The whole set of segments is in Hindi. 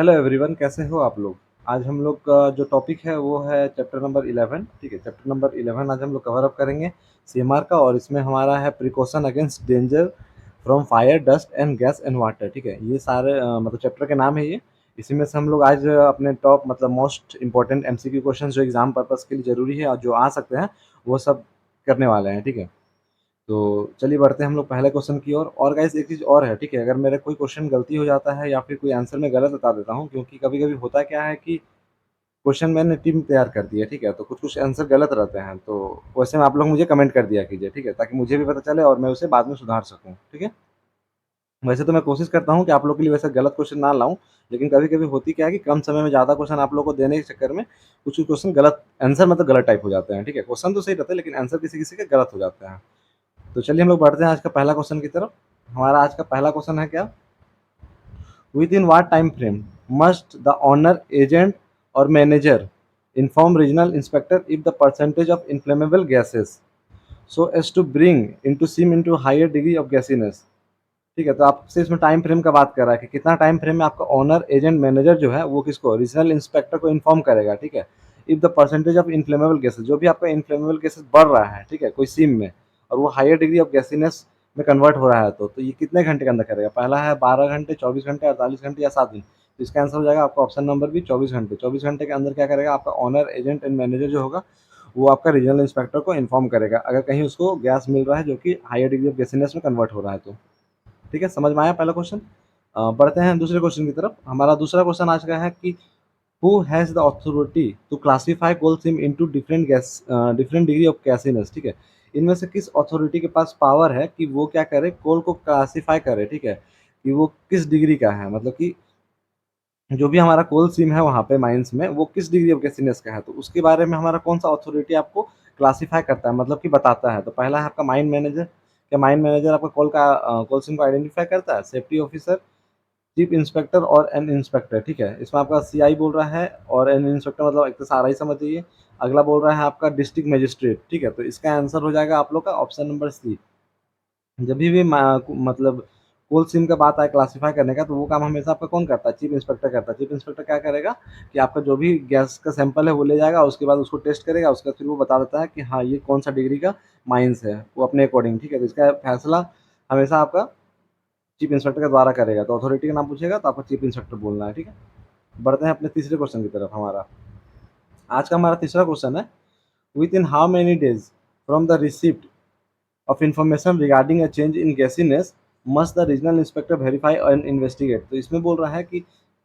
हेलो एवरीवन, कैसे हो आप लोग? आज हम लोग का जो टॉपिक है वो है चैप्टर नंबर 11। ठीक है, चैप्टर नंबर 11 आज हम लोग कवर अप करेंगे सीएमआर का। और इसमें हमारा है precaution against danger from fire, dust and gas and water. ठीक है, ये सारे मतलब चैप्टर के नाम है ये। इसी में से हम लोग आज अपने टॉप मतलब मोस्ट इंपॉर्टेंट एमसीक्यू क्वेश्चन जो एग्जाम पर्पस के लिए ज़रूरी है और जो आ सकते हैं वो सब करने वाले हैं। ठीक है, तो चलिए बढ़ते हैं हम लोग पहले क्वेश्चन की ओर। और गाइस एक चीज़ और है, ठीक है, अगर मेरा कोई क्वेश्चन गलती हो जाता है या फिर कोई आंसर मैं गलत बता देता हूँ, क्योंकि कभी-कभी होता क्या है कि क्वेश्चन मैंने टीम तैयार कर दी है, ठीक है, तो कुछ-कुछ आंसर गलत रहते हैं, तो वैसे में आप लोग मुझे कमेंट कर दिया कीजिए, ठीक है, ताकि मुझे भी पता चले और मैं उसे बाद में सुधार सकूँ, ठीक है। वैसे तो मैं कोशिश करता हूँ कि आप लोग के लिए वैसे गलत क्वेश्चन ना लाऊँ, लेकिन कभी-कभी होती क्या है कि कम समय में ज़्यादा क्वेश्चन आप लोगों को देने के चक्कर में कुछ-कुछ क्वेश्चन गलत आंसर मतलब गलत टाइप हो जाते हैं, ठीक है। क्वेश्चन तो सही रहता है लेकिन आंसर किसी-किसी के गलत हो जाते हैं। तो चलिए हम लोग बढ़ते हैं आज का पहला क्वेश्चन की तरफ। हमारा आज का पहला क्वेश्चन है क्या? Within what time frame must the owner, agent और manager inform regional inspector if the percentage of inflammable gases so as to bring into seam into higher degree of gassiness. ठीक है, तो आपसे इसमें टाइम फ्रेम का बात कर रहा है कि कितना टाइम फ्रेम में आपका ओनर, एजेंट, मैनेजर जो है वो किसको, रीजनल इंस्पेक्टर को इन्फॉर्म करेगा। ठीक है, if the percentage of inflammable gases, जो भी आपका इन्फ्लेमेबल गैसेस बढ़ रहा है, ठीक है, कोई सीम में, और वो हायर डिग्री ऑफ गैसीनेस में कन्वर्ट हो रहा है, तो ये कितने घंटे के अंदर करेगा? पहला है 12 घंटे, 24 घंटे, 48 घंटे या 7 दिन। तो इसका आंसर हो जाएगा आपका ऑप्शन नंबर बी, 24 घंटे। 24 घंटे के अंदर क्या करेगा आपका ओनर, एजेंट एंड मैनेजर जो होगा वो आपका रीजनल इंस्पेक्टर को इन्फॉर्म करेगा अगर कहीं उसको गैस मिल रहा है जो कि हायर डिग्री ऑफ गैसीनेस में कन्वर्ट हो रहा है तो। ठीक है, समझ में आया पहला क्वेश्चन। बढ़ते हैं दूसरे क्वेश्चन की तरफ। हमारा दूसरा क्वेश्चन आज का है कि who has the authority to classify coal seam into different degree of gassiness. ठीक है, इनमें से किस अथॉरिटी के पास पावर है कि वो क्या करे, कोल को क्लासिफाई करे, ठीक है, कि वो किस डिग्री का है, मतलब कि जो भी हमारा कोल सीम है वहाँ पे माइंस में वो किस डिग्री ऑफ गैसीनेस का है, तो उसके बारे में हमारा कौन सा अथॉरिटी आपको क्लासिफाई करता है, मतलब कि बताता है। तो पहला है आपका माइन मैनेजर। क्या माइन मैनेजर आपका कोल सीम को आइडेंटिफाई करता है? सेफ्टी ऑफिसर, चीफ इंस्पेक्टर और एन इंस्पेक्टर। ठीक है, इसमें आपका सीआई बोल रहा है और एन इंस्पेक्टर मतलब एक तो सारा ही समझ जाइए। अगला बोल रहा है आपका डिस्ट्रिक्ट मजिस्ट्रेट। ठीक है, तो इसका आंसर हो जाएगा आप लोग का ऑप्शन नंबर सी। जब भी मतलब कोल सिम का बात आए क्लासिफाई करने का, तो वो काम हमेशा आपका कौन करता है? चीफ इंस्पेक्टर करता है। चीफ इंस्पेक्टर क्या करेगा कि आपका जो भी गैस का सैंपल है वो ले जाएगा, उसके बाद उसको टेस्ट करेगा, उसके बाद फिर वो बता देता है कि हाँ ये कौन सा डिग्री का माइंस है, वो अपने अकॉर्डिंग। ठीक है, तो इसका फैसला हमेशा आपका चीफ इंस्पेक्टर के द्वारा करेगा। तो अथॉरिटी का नाम पूछेगा तो आपको चीफ इंस्पेक्टर बोलना है। ठीक है, बढ़ते हैं अपने तीसरे क्वेश्चन की तरफ। आज का हमारा तीसरा क्वेश्चन है, within how many days from the receipt of information regarding a change in gasiness must the regional inspector verify and investigate। तो इसमें बोल रहा है कि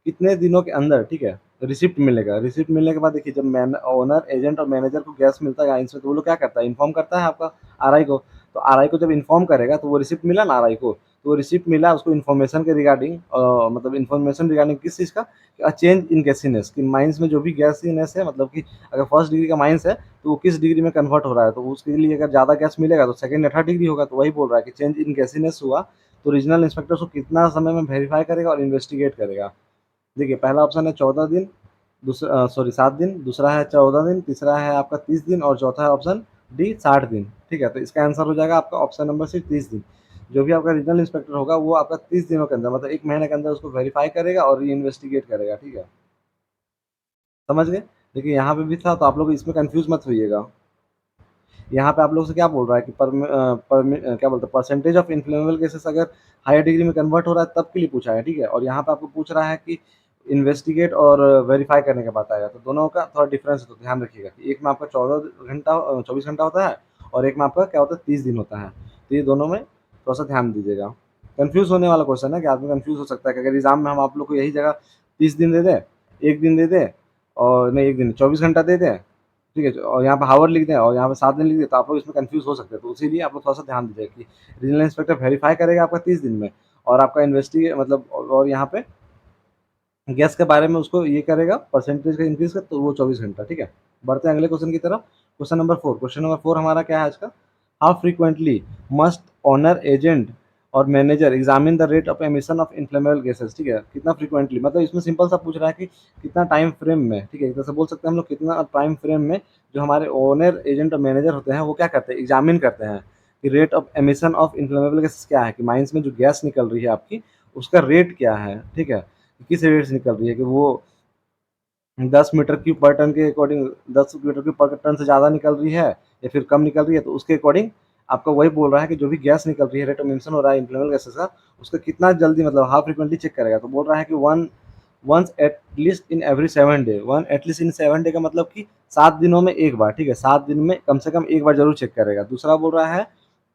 कितने दिनों के अंदर, ठीक है, रिसिप्ट मिलेगा। रिसिप्ट मिलने के बाद देखिए, जब मैन ओनर, एजेंट और मैनेजर को गैस मिलता है इसमें, तो वो लोग क्या करता है, इन्फॉर्म करता है आपका आरआई को। तो आरआई को जब इन्फॉर्म करेगा तो वो रिसिप्ट मिला ना आरआई को, तो वो रिसिप्ट मिला उसको इन्फॉर्मेशन के रिगार्डिंग, मतलब इन्फॉर्मेशन रिगार्डिंग किस चीज़ का, चेंज इन गैसीनेस, कि माइंस में जो भी गैसीनेस है, मतलब कि अगर फर्स्ट डिग्री का माइंस है तो वो किस डिग्री में कन्वर्ट हो रहा है, तो उसके लिए अगर ज़्यादा गैस मिलेगा तो सेकंड या थर्ड डिग्री होगा। तो वही बोल रहा है कि चेंज इन गैसीनेस हुआ तो रीजनल इंस्पेक्टर उसको कितना समय में वेरीफाई करेगा और इन्वेस्टिगेट करेगा। देखिए, पहला ऑप्शन है 14 दिन, दूसरा सॉरी 7 दिन, दूसरा है 14 दिन, तीसरा है आपका 30 दिन और चौथा है ऑप्शन डी 60 दिन। ठीक है, तो इसका आंसर हो जाएगा आपका ऑप्शन नंबर सी 30 दिन। जो भी आपका रीजनल इंस्पेक्टर होगा वो आपका 30 दिनों के अंदर, मतलब 1 महीने के अंदर उसको वेरीफाई करेगा और री इन्वेस्टिगेट करेगा। ठीक है, समझ गए? देखिए यहाँ पे भी था, तो आप लोग इसमें कंफ्यूज मत होइएगा। यहाँ पे आप लोग से क्या बोल रहा है कि क्या बोलते हैं, परसेंटेज ऑफ इन्फ्लेमेबल गैसेस अगर हायर डिग्री में कन्वर्ट हो रहा है तब के लिए पूछा है। ठीक है, और यहाँ पे आपको पूछ रहा है कि इन्वेस्टिगेट और वेरीफाई करने के बाद आएगा, तो दोनों का थोड़ा डिफरेंस है, तो ध्यान रखिएगा कि एक में आपका 24 घंटा होता है और एक में आपका क्या होता है 30 दिन होता है। तो ये दोनों में थोड़ा सा ध्यान दीजिएगा। कन्फ्यूज होने वाला क्वेश्चन है कि आदमी कन्फ्यूज हो सकता है कि अगर एग्जाम में हम आप लोग को यही जगह 30 दिन दे दें, एक दिन दे दें, और नहीं एक दिन 24 घंटा दे दें, ठीक है, और यहाँ पे हावर लिख दें और यहाँ पे 7 दिन लिख दें, तो आप लोग इसमें कंफ्यूज हो सकते हैं। तो इसीलिए आप लोग थोड़ा सा ध्यान दीजिए कि रीजनल इंस्पेक्टर वेरीफाई करेगा आपका 30 दिन में, और आपका इन्वेस्टिगे मतलब और यहाँ पे गैस के बारे में उसको ये करेगा परसेंटेज का इंक्रीज का, तो वो 24 घंटा। ठीक है, बढ़ते हैं अगले क्वेश्चन की तरफ। क्वेश्चन नंबर 4 हमारा क्या है आज का? How frequently must owner, agent और manager examine the rate of emission of inflammable gases. ठीक है, कितना फ्रीक्वेंटली, मतलब इसमें सिंपल सा पूछ रहा है कि कितना टाइम फ्रेम में। ठीक है, जैसे बोल सकते हैं हम लोग कितना टाइम फ्रेम में जो हमारे ओनर, एजेंट और मैनेजर होते हैं वो क्या करते हैं, एग्जामिन करते हैं कि rate of emission of inflammable gases क्या है, कि माइंस में जो गैस निकल रही है आपकी उसका रेट क्या है। ठीक है, किस रेट से निकल रही है, कि वो 10 मीटर क्यूब पर टन के according 10 metre cube per ton से ज़्यादा निकल रही है या फिर कम निकल रही है, तो उसके अकॉर्डिंग आपका वही बोल रहा है कि जो भी गैस निकल रही है, रेट ऑफ एमिशन हो रहा है इनफ्लेमेबल गैसेस का, उसका कितना जल्दी मतलब हाउ फ्रीक्वेंटली चेक करेगा। तो बोल रहा है कि one once at least in every 7 day. One at least in 7 day का मतलब कि 7 दिनों में एक बार, ठीक है, 7 दिन में कम से कम एक बार जरूर चेक करेगा। दूसरा बोल रहा है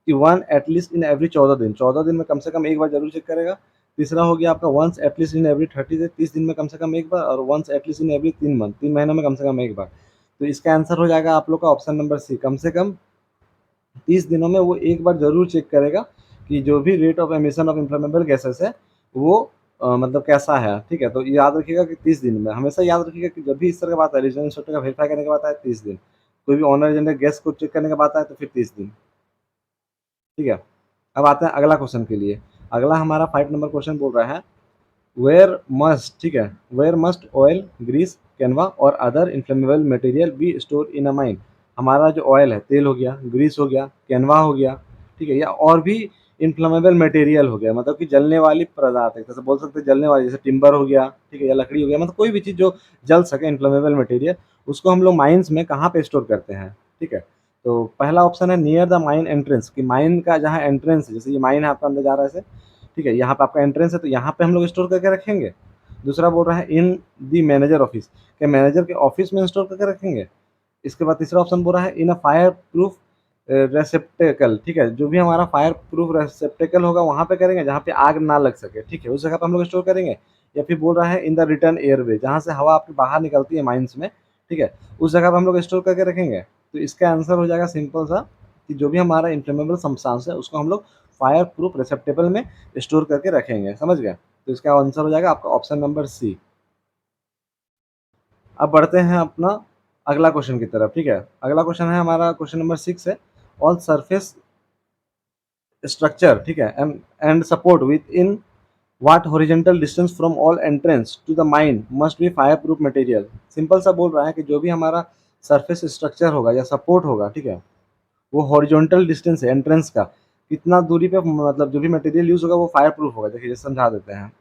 कि वन एटलीस्ट इन एवरी 14 दिन, 14 दिन में कम से कम एक बार जरूर चेक करेगा। तीसरा हो गया आपका once at least in every 30 day, 30 दिन में कम से कम एक बार, और once at least in every 3 month, 3 महीनों में कम से कम एक बार। तो इसका आंसर हो जाएगा आप लोग का ऑप्शन नंबर सी, कम से कम 30 दिनों में वो एक बार जरूर चेक करेगा कि जो भी rate of emission of inflammable gases है वो मतलब कैसा है, ठीक है। तो याद रखिएगा कि 30 दिन में, हमेशा याद रखिएगा कि जब भी इस तरह का बात है, रीजनल इंस्पेक्टर का वेरीफाई करने के बाद आए 30 दिन, कोई भी ऑनर जनरल गैस को चेक करने के बाद आए तो फिर 30 दिन, ठीक है। अब आते हैं अगला क्वेश्चन के लिए। अगला हमारा 5 नंबर क्वेश्चन बोल रहा है वेयर मस्ट, ठीक है, where must oil, grease, canvas और other inflammable material be store in a mine. हमारा जो ऑयल है, तेल हो गया, ग्रीस हो गया, कैनवा हो गया, ठीक है, या और भी इन्फ्लेमेबल मटेरियल हो गया, मतलब कि जलने वाली पदार्थ है, जैसे बोल सकते हैं जलने वाली, जैसे टिम्बर हो गया, ठीक है, या लकड़ी हो गया, मतलब कोई भी चीज़ जो जल सके इन्फ्लेमेबल मटेरियल, उसको हम लोग माइंस में कहाँ पे स्टोर करते हैं, ठीक है। तो पहला ऑप्शन है नियर द माइन एंट्रेंस, कि माइन का जहाँ एंट्रेंस है, जैसे ये माइन है आपका अंदर जा रहा है ऐसे, ठीक है, यहाँ पे आपका एंट्रेंस है तो यहाँ पे हम लोग स्टोर करके रखेंगे। दूसरा बोल रहा है इन दी मैनेजर ऑफिस, क्या मैनेजर के ऑफिस में स्टोर करके रखेंगे। इसके बाद तीसरा ऑप्शन बोल रहा है इन अ फायर प्रूफ रेसेप्टेकल, ठीक है, जो भी हमारा फायर प्रूफ रेसेप्टेकल होगा वहाँ पे करेंगे जहाँ पे आग ना लग सके, ठीक है, उस जगह पे हम लोग स्टोर करेंगे। या फिर बोल रहा है इन द रिटर्न एयरवे, जहाँ से हवा आपकी बाहर निकलती है माइंस में, ठीक है, उस जगह पे हम लोग स्टोर करके रखेंगे। तो इसका आंसर हो जाएगा सिंपल सा, कि जो भी हमारा इन्फ्लेमेबल सब्सटेंस है उसको हम लोग फायर प्रूफ रेसेप्टेबल में स्टोर करके रखेंगे, समझ गए। तो इसका आंसर हो जाएगा आपका ऑप्शन नंबर सी। अब बढ़ते हैं अपना अगला क्वेश्चन की तरफ, ठीक है। अगला क्वेश्चन है हमारा क्वेश्चन नंबर 6 है, ऑल सरफेस स्ट्रक्चर, ठीक है, and support within what horizontal distance from all entrance to the mine must be fireproof material. Simple सा बोल रहा है कि जो भी हमारा सरफेस स्ट्रक्चर होगा या सपोर्ट होगा, ठीक है, वो हॉरिजॉन्टल डिस्टेंस है एंट्रेंस का, कितना दूरी पे मतलब जो भी मटेरियल यूज होगा वो फायर प्रूफ होगा। देखिए समझा देते हैं,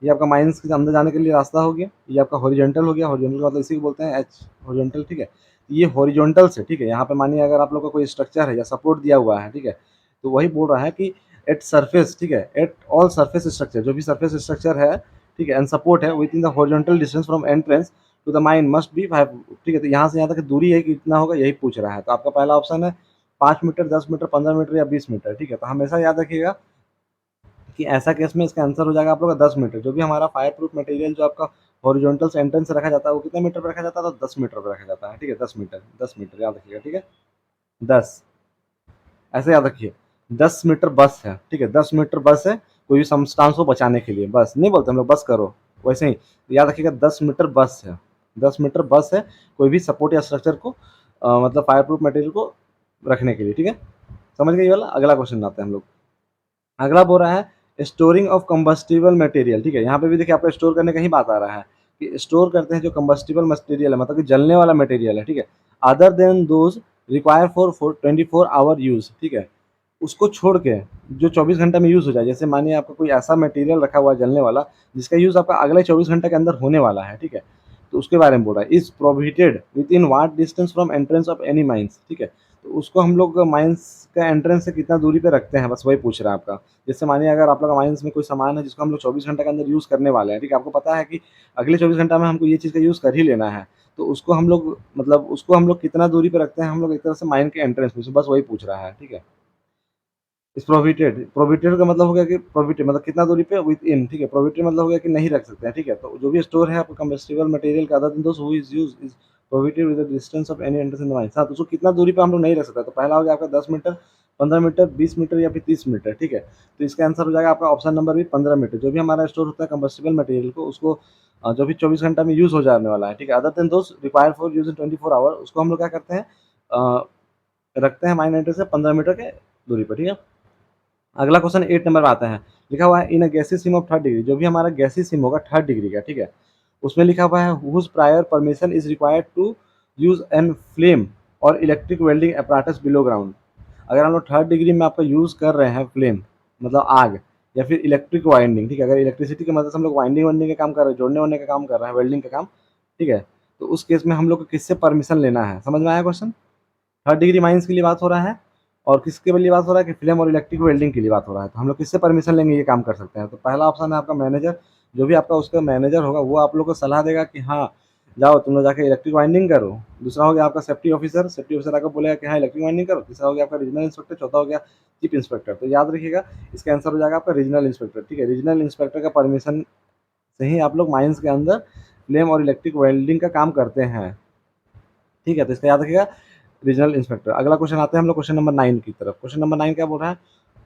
ये आपका माइंस के अंदर जाने के लिए रास्ता हो गया, ये आपका हॉरिजॉन्टल हो गया, हॉरिजॉन्टल मतलब इसी को बोलते हैं एच हॉरिजॉन्टल, ठीक है। ये हॉरिजॉन्टल से, ठीक है, यहाँ पे मानिए अगर आप लोग का कोई स्ट्रक्चर है या सपोर्ट दिया हुआ है, ठीक है, तो वही बोल रहा है कि एट सरफेस, ठीक है, एट ऑल सरफेस स्ट्रक्चर, जो भी सरफेस स्ट्रक्चर है, ठीक है, एंड सपोर्ट है within the horizontal distance from entrance to the mine must be 5, ठीक है। तो यहाँ से यहाँ तक की दूरी है कितना होगा यही पूछ रहा है। तो आपका पहला ऑप्शन है 5 मीटर, 10 मीटर, 15 मीटर या 20 मीटर, ठीक है। तो हमेशा याद रखिएगा कि ऐसा केस में इसका आंसर हो जाएगा आप लोग का 10 मीटर। जो भी हमारा फायर प्रूफ मटेरियल जो आपका हॉरिजॉन्टल सेंटेंस से रखा जाता है वो कितने मीटर पर रखा जाता है, तो 10 मीटर पर रखा जाता है, ठीक है, 10 मीटर, 10 मीटर याद रखिएगा, ठीक है, 10, ऐसे याद रखिए। 10 मीटर बस है, ठीक है, 10 मीटर बस है, कोई भी सब्सटेंस को बचाने के लिए, बस नहीं बोलते हम लोग बस करो, वैसे ही याद रखिएगा 10 मीटर बस है, 10 मीटर बस है कोई भी सपोर्ट या स्ट्रक्चर को मतलब फायर प्रूफ मटेरियल को रखने के लिए, ठीक है, समझ गए ये वाला। अगला क्वेश्चन आते हैं हम लोग। अगला बोल रहा है स्टोरिंग ऑफ कंबस्टिबल मटेरियल, ठीक है, यहाँ पे भी देखिए आपका स्टोर करने का ही बात आ रहा है कि स्टोर करते हैं जो कंबस्टिबल मटेरियल है, मतलब कि जलने वाला मटेरियल है, ठीक है, other than those require for 24 hour use, ठीक है, उसको छोड़ के जो 24 घंटा में यूज हो जाए, जैसे मानिए आपका कोई ऐसा मटेरियल रखा हुआ है जलने वाला जिसका यूज आपका अगले 24 घंटे के अंदर होने वाला है, ठीक है, तो उसके बारे में बोल रहा है is prohibited within what distance from entrance of any mines, ठीक है। तो उसको हम लोग माइंस का एंट्रेंस से कितना दूरी पे रखते हैं, बस वही पूछ रहा है आपका। जैसे मानिए अगर आप लोग माइंस में कोई सामान है जिसको हम लोग 24 घंटे के अंदर यूज़ करने वाले हैं, ठीक है, आपको पता है कि अगले 24 घंटा में हमको ये चीज़ का यूज़ कर ही लेना है, तो उसको हम लोग मतलब उसको हम लोग कितना दूरी पे रखते हैं हम लोग एक तरह से माइन के एंट्रेंस में, बस वही पूछ रहा है, ठीक है। इस प्रोहिबिटेड, प्रोहिबिटेड का मतलब हो गया कि प्रोहिबिटेड मतलब कितना दूरी पे विद इन, ठीक है, प्रोहिबिटेड मतलब हो गया कि नहीं रख सकते हैं, ठीक है। तो जो भी स्टोर है आपका कंबस्टिबल मटेरियल का other than those who is used is prohibited with the distance of any entrance in the mines, हाँ, तो उसको कितना दूरी पे हम लोग नहीं रख सकते। तो पहला हो गया आपका 10 मीटर, 15 मीटर, 20 मीटर या फिर 30 मीटर, ठीक है। तो इसका आंसर हो जाएगा आपका ऑप्शन नंबर भी 15 मीटर। जो भी हमारा स्टोर होता है कंबस्टिबल मटेरियल को उसको जो भी 24 घंटा में यूज हो जाने वाला है, ठीक है, other than those required for use in 24 hour, उसको हम लोग क्या करते हैं रखते हैं माइन एंट्रेंस से 15 मीटर के दूरी पर, ठीक है। अगला क्वेश्चन 8 नंबर में आता है, लिखा हुआ है इन a gassy SIM of 3rd degree, जो भी हमारा गैसी सिम होगा 3rd डिग्री का, ठीक है, उसमें लिखा हुआ है whose prior permission is required to use an flame और electric welding apparatus below ground. अगर हम लोग 3rd डिग्री में आपका यूज़ कर रहे हैं फ्लेम मतलब आग, या फिर इलेक्ट्रिक वाइंडिंग, ठीक है। अगर इलेक्ट्रिसिटी की मदद से हम लोग वाइंडिंग वाइंडिंग का काम कर रहे हैं, जोड़ने वोड़ने का काम कर रहे हैं, वेल्डिंग का काम, ठीक है, तो उस केस में हम लोग को किससे परमिशन लेना है, समझ में आया क्वेश्चन। थर्ड डिग्री माइंस के लिए बात हो रहा है, और किसके लिए बात हो रहा है कि फ्लेम और इलेक्ट्रिक वेल्डिंग के लिए बात हो रहा है। तो हम लोग किससे परमिशन लेंगे ये काम कर सकते हैं। तो पहला ऑप्शन है आपका मैनेजर, जो भी आपका उसका मैनेजर होगा वो आप लोग को सलाह देगा कि हाँ जाओ तुम लोग जाके इलेक्ट्रिक वाइंडिंग करो। दूसरा हो गया आपका सेफ्टी ऑफिसर, सेफ्टी ऑफिसर आपको बोलेगा कि हाँ इलेक्ट्रिक वाइंडिंग करो। तीसरा हो गया आपका रीजनल इंस्पेक्टर, चौथा हो गया चीफ इंस्पेक्टर। तो याद रखिएगा इसका आंसर हो जाएगा आपका रीजनल इंस्पेक्टर, ठीक है। रीजनल इंस्पेक्टर का परमिशन से ही आप लोग माइंस के अंदर फ्लेम और इलेक्ट्रिक वेल्डिंग का काम करते हैं, ठीक है। तो इसका याद रखिएगा रीजनल इंस्पेक्टर। अगला क्वेश्चन आते हैं हम लोग क्वेश्चन नंबर 9 की तरफ। क्वेश्चन नंबर 9 क्या बोल रहा है,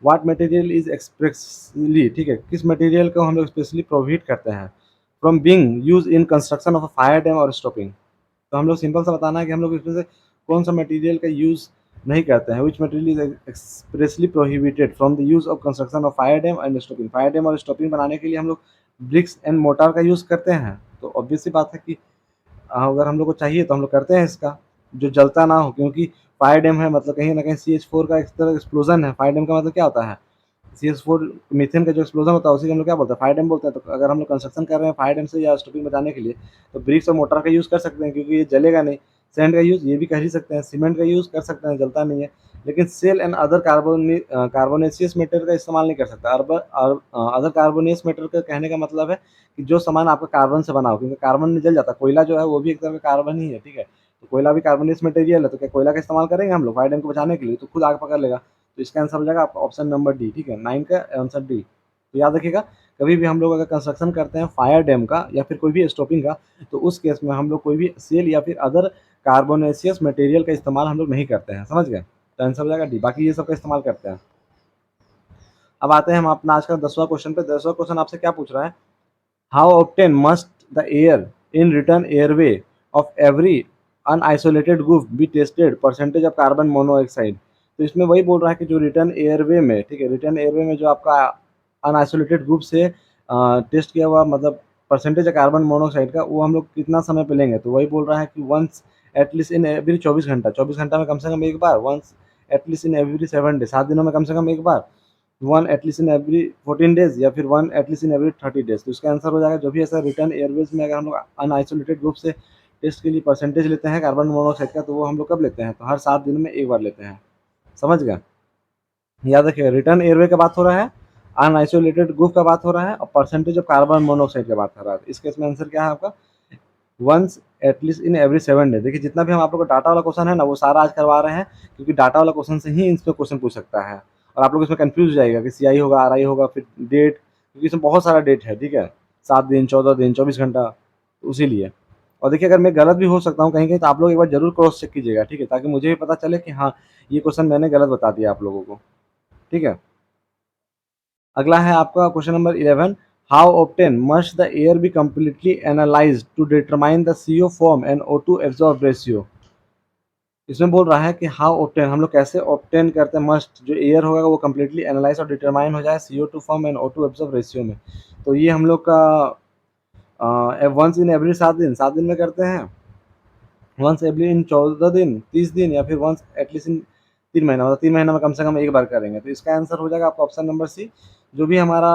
व्हाट मटेरियल इज एक्सप्रेसली, ठीक है, किस मटेरियल को हम लोग स्पेशली प्रोहिबिट करते हैं from being use in construction of a fire dam और स्टॉपिंग। तो हम लोग सिंपल सा बताना है कि हम लोग इसमें से कौन सा मटेरियल का यूज नहीं करते हैं, which material is expressly prohibited from the use of construction of fire dam and stopping. Fire dam और स्टॉपिंग बनाने के लिए हम लोग ब्रिक्स एंड मोटार का यूज करते हैं। तो ऑब्वियस सी बात है कि अगर हम लोग को चाहिए तो हम लोग करते हैं इसका, जो जलता ना हो, क्योंकि फायर डैम है मतलब कहीं ना कहीं CH4 का एक तरह एक्सप्लोजन है। फायर डैम का मतलब क्या होता है, CH4 मीथेन का जो एक्सप्लोजन होता है उसी को हम लोग क्या बोलते हैं, फायर डैम बोलते हैं। तो अगर हम लोग कंस्ट्रक्शन कर रहे हैं फायर डैम से या स्टोपिंग बचाने के लिए, तो ब्रिक्स और मोटर का यूज़ कर सकते हैं क्योंकि ये जलेगा नहीं। सैंड का यूज़ ये भी कर ही सकते हैं, सीमेंट का यूज़ कर सकते हैं, जलता नहीं है। लेकिन shale and other carbonaceous material का इस्तेमाल नहीं कर सकता। अदर कार्बोनियस मेटेरियल का कहने का मतलब है कि जो सामान आपका कार्बन से बना हो, क्योंकि कार्बन में जल जाता है। कोयला जो है वो भी एक तरह का कार्बन ही है, ठीक है। तो कोयला भी कार्बोनियस मटेरियल है, तो क्या कोयला का इस्तेमाल करेंगे हम लोग फायर डैम को बचाने के लिए, तो खुद आग पकड़ लेगा। तो इसका आंसर हो जाएगा आपका ऑप्शन नंबर डी, ठीक है, 9 का आंसर डी। तो याद रखिएगा कभी भी हम लोग अगर कंस्ट्रक्शन करते हैं फायर डैम का या फिर कोई भी स्टॉपिंग का, तो उस केस में हम लोग कोई भी सेल या फिर अदर कार्बोनेशियस मटेरियल का इस्तेमाल हम लोग नहीं करते हैं, समझ गए। तो आंसर हो जाएगा डी, बाकी ये सब का इस्तेमाल करते हैं। अब आते हैं हम अपना आज का 10वां क्वेश्चन पे। 10वां क्वेश्चन आपसे क्या पूछ रहा है, how often must the air in return airway of every unisolated group be tested percentage of carbon monoxide. तो इसमें वही बोल रहा है कि जो रिटर्न एयरवे में, ठीक है, रिटर्न एयरवे में जो आपका अनआइसोलेटेड ग्रुप से टेस्ट किया हुआ मतलब परसेंटेज है कार्बन मोनोऑक्साइड का, वो हम लोग कितना समय पे लेंगे। तो वही बोल रहा है कि वंस एटलीस्ट इन एवरी 24 घंटा, 24 घंटा में कम से कम एक बार, once at least in every 7 day, 7 दिनों में कम से कम एक बार, one at least in every 14 days, या फिर one at least in every 30 days. तो इसका आंसर हो जाएगा जो भी ऐसा रिटर्न एयरवेज में अगर हम लोग अनआइसोलेटेड ग्रुप से टेस्ट के लिए परसेंटेज लेते हैं कार्बन मोनोऑक्साइड का, तो वो हम लोग कब लेते हैं, तो हर 7 दिन में एक बार लेते हैं, समझ गए। याद रखिएगा रिटर्न एयरवे का बात हो रहा है, अनआइसोलेटेड ग्रुप का बात हो रहा है, और परसेंटेज ऑफ कार्बन मोनोऑक्साइड का बात हो रहा है। इस केस में आंसर क्या है आपका, once at least in every 7 day. देखिए जितना भी हम आप लोग का डाटा वाला क्वेश्चन है ना, वो सारा आज करवा रहे हैं, क्योंकि डाटा वाला क्वेश्चन से ही इसमें क्वेश्चन पूछ सकता है। और आप लोग इसमें कंफ्यूज हो जाएगा कि CI होगा, RI होगा, फिर डेट, क्योंकि इसमें बहुत सारा डेट है, ठीक है, 7 दिन, 14 दिन, 24 घंटा, तो उसीलिए। और देखिए अगर मैं गलत भी हो सकता हूँ कहीं कहीं, तो आप लोग एक बार जरूर क्रॉस चेक कीजिएगा, ठीक है, ताकि मुझे भी पता चले कि हाँ ये क्वेश्चन मैंने गलत बता दिया आप लोगों को, ठीक है। अगला है आपका question number 11, how often must the air be completely analyse to determine the CO form and O2 absorb ratio. इसमें बोल रहा है कि हाउ ऑप्टेन, हम लोग कैसे ऑप्टेन करते हैं, मस्ट जो एयर होगा वो कम्प्लीटली एनालाइज और डिटरमाइन हो जाए CO2 form and O2 absorb ratio में। तो ये हम लोग का वंस इन एवरी 7 दिन, 7 दिन में करते हैं, वंस एवरी इन 14 दिन, 30 दिन, या फिर वंस एटलीस्ट इन 3 महीना, मतलब 3 महीना में कम से कम एक बार करेंगे। तो इसका आंसर हो जाएगा आपका ऑप्शन नंबर सी। जो भी हमारा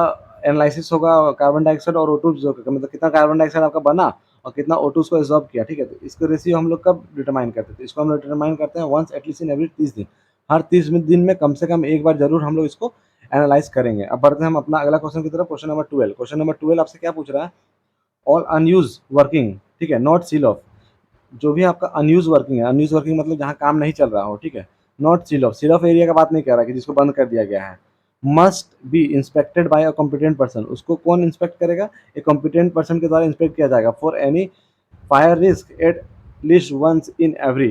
एनालिसिस होगा कार्बन डाइऑक्साइड और O2 जो मतलब कितना कार्बन डाइऑक्साइड आपका बना और कितना O2 उसको एब्जॉर्ब किया, ठीक है। तो इसका रेशियो हम लोग कब डिटरमाइन करते हैं, तो इसको हम लोग डिटरमाइन करते हैं वंस एटलीस्ट इन एवरी 30 दिन, हर 30 दिन में कम से कम एक बार जरूर हम लोग इसको एनालाइज करेंगे। अब बढ़ते हैं हम अपना अगला क्वेश्चन की तरफ, क्वेश्चन नंबर 12। क्वेश्चन नंबर 12 आपसे क्या पूछ रहा है, ऑल अनयूज वर्किंग, ठीक है, नॉट सील ऑफ। जो भी आपका अनयूज वर्किंग है, अनयूज वर्किंग मतलब जहाँ काम नहीं चल रहा हो, ठीक है, नॉट सील ऑफ एरिया का बात नहीं कर रहा कि जिसको बंद कर दिया गया है, must be inspected bye a competent person. उसको कौन इंस्पेक्ट करेगा, एक कॉम्पिटेंट पर्सन के द्वारा इंस्पेक्ट किया जाएगा, for any fire risk at least once in every,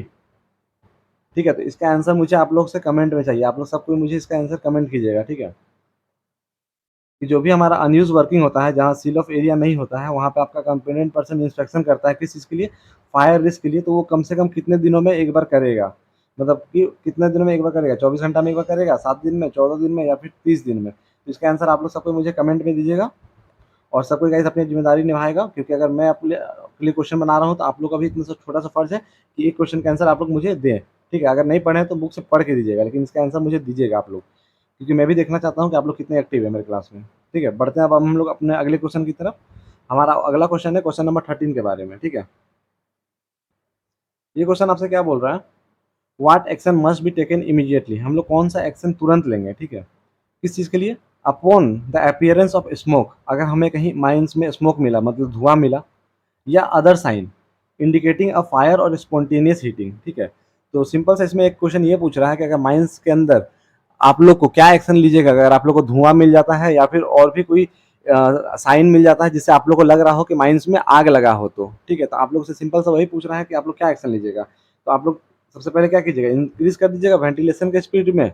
ठीक है। तो इसका आंसर मुझे आप लोग से कमेंट में चाहिए, आप लोग सबको मुझे इसका आंसर कमेंट कीजिएगा, ठीक है। कि जो भी हमारा अनयूज वर्किंग होता है, जहाँ सील ऑफ एरिया नहीं होता है, वहाँ पे आपका कंपोनेंट पर्सन इंस्पेक्शन करता है किस चीज़ के लिए, फायर रिस्क के लिए। तो वो कम से कम कितने दिनों में एक बार करेगा, मतलब कि कितने दिनों में एक बार करेगा, 24 घंटा में एक बार करेगा, 7 दिन में, 14 दिन में, या फिर 30 दिन में। तो इसका आंसर आप लोग सबको मुझे कमेंट में दीजिएगा, और सब कोई गाइस अपनी जिम्मेदारी निभाएगा, क्योंकि अगर मैं अपने लिए क्वेश्चन बना रहा हूँ तो आप लोग का भी इतना सा छोटा सा फर्ज है कि एक क्वेश्चन का आंसर आप लोग मुझे दें, ठीक है। अगर नहीं पढ़े तो बुक से पढ़ के दीजिएगा, लेकिन इसका आंसर मुझे दीजिएगा आप लोग, क्योंकि मैं भी देखना चाहता हूँ कि आप लोग कितने एक्टिव है मेरे क्लास में। ठीक है, बढ़ते हैं अब हम लोग अपने अगले क्वेश्चन की तरफ। हमारा अगला क्वेश्चन है क्वेश्चन नंबर 13 के बारे में। ठीक है, ये क्वेश्चन आपसे क्या बोल रहा है, what action must be taken immediately, हम लोग कौन सा एक्शन तुरंत लेंगे। ठीक है, किस चीज़ के लिए, upon the appearance of smoke, अगर हमें कहीं माइंस में स्मोक मिला मतलब धुआं मिला, या other sign indicating a fire और स्पॉन्टेनियस हीटिंग। ठीक है, तो सिंपल से इसमें एक क्वेश्चन ये पूछ रहा है कि अगर माइंस के अंदर आप लोग को क्या एक्शन लीजिएगा अगर आप लोग को धुआं मिल जाता है या फिर और भी कोई साइन मिल जाता है जिससे आप लोग को लग रहा हो कि माइंस में आग लगा हो। तो ठीक है, तो आप लोग से सिंपल सा वही पूछ रहा है कि आप लोग क्या एक्शन लीजिएगा। तो आप लोग सबसे पहले क्या कीजिएगा, इंक्रीज कर दीजिएगा वेंटिलेशन के स्पीड में।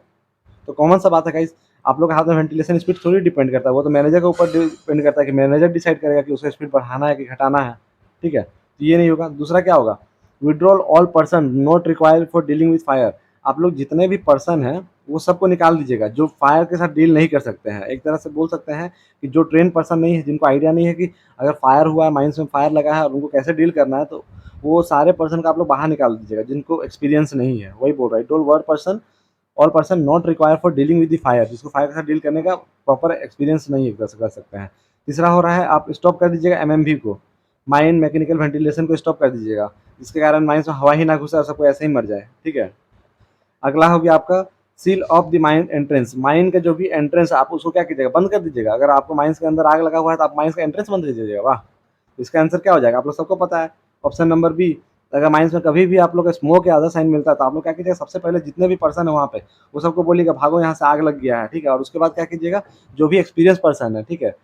तो कॉमन सा बात है गाइस, आप लोग के हाथ में वेंटिलेशन स्पीड थोड़ी डिपेंड करता है, वो तो मैनेजर के ऊपर डिपेंड करता है कि मैनेजर डिसाइड करेगा कि उसका स्पीड बढ़ाना है कि घटाना है। ठीक है, तो ये नहीं होगा। दूसरा क्या होगा, withdrawal all person not required for dealing with fire, आप लोग जितने भी पर्सन हैं वो सबको निकाल दीजिएगा जो फायर के साथ डील नहीं कर सकते हैं। एक तरह से बोल सकते हैं कि जो ट्रेन पर्सन नहीं है, जिनको आइडिया नहीं है कि अगर फायर हुआ है, माइंस में फायर लगा है और उनको कैसे डील करना है, तो वो सारे पर्सन का आप लोग बाहर निकाल दीजिएगा जिनको एक्सपीरियंस नहीं है। वही बोल रहा है, don't word person all person not require for dealing with the fire, जिसको फायर के साथ डील करने का प्रॉपर एक्सपीरियंस नहीं है कर सकते हैं। तीसरा हो रहा है, आप स्टॉप कर दीजिएगा एमएमवी को, माइन मैकेनिकल वेंटिलेशन को स्टॉप कर दीजिएगा, जिसके कारण माइंस में हवा ही ना घुसे और सबको ऐसे ही मर जाए। ठीक है, अगला हो गया आपका seal of the mine entrance, mine का जो भी एंट्रेंस आप उसको क्या कीजिएगा, बंद कर दीजिएगा। अगर आपको माइंस के अंदर आग लगा हुआ है तो आप माइंस का एंट्रेंस बंद कर दीजिएगा। वाह, इसका आंसर क्या हो जाएगा, आप लोग सबको पता है, ऑप्शन नंबर बी। अगर माइंस में कभी भी आप लोग का स्मोक या अदर साइन मिलता है तो आप लोग क्या कीजिएगा, सबसे पहले जितने भी पर्सन है वहाँ पे वो सबको बोलिएगा भागो यहाँ से आग लग गया है। ठीक है, और उसके बाद क्या कीजिएगा, जो भी एक्सपीरियंस पर्सन है, ठीक है,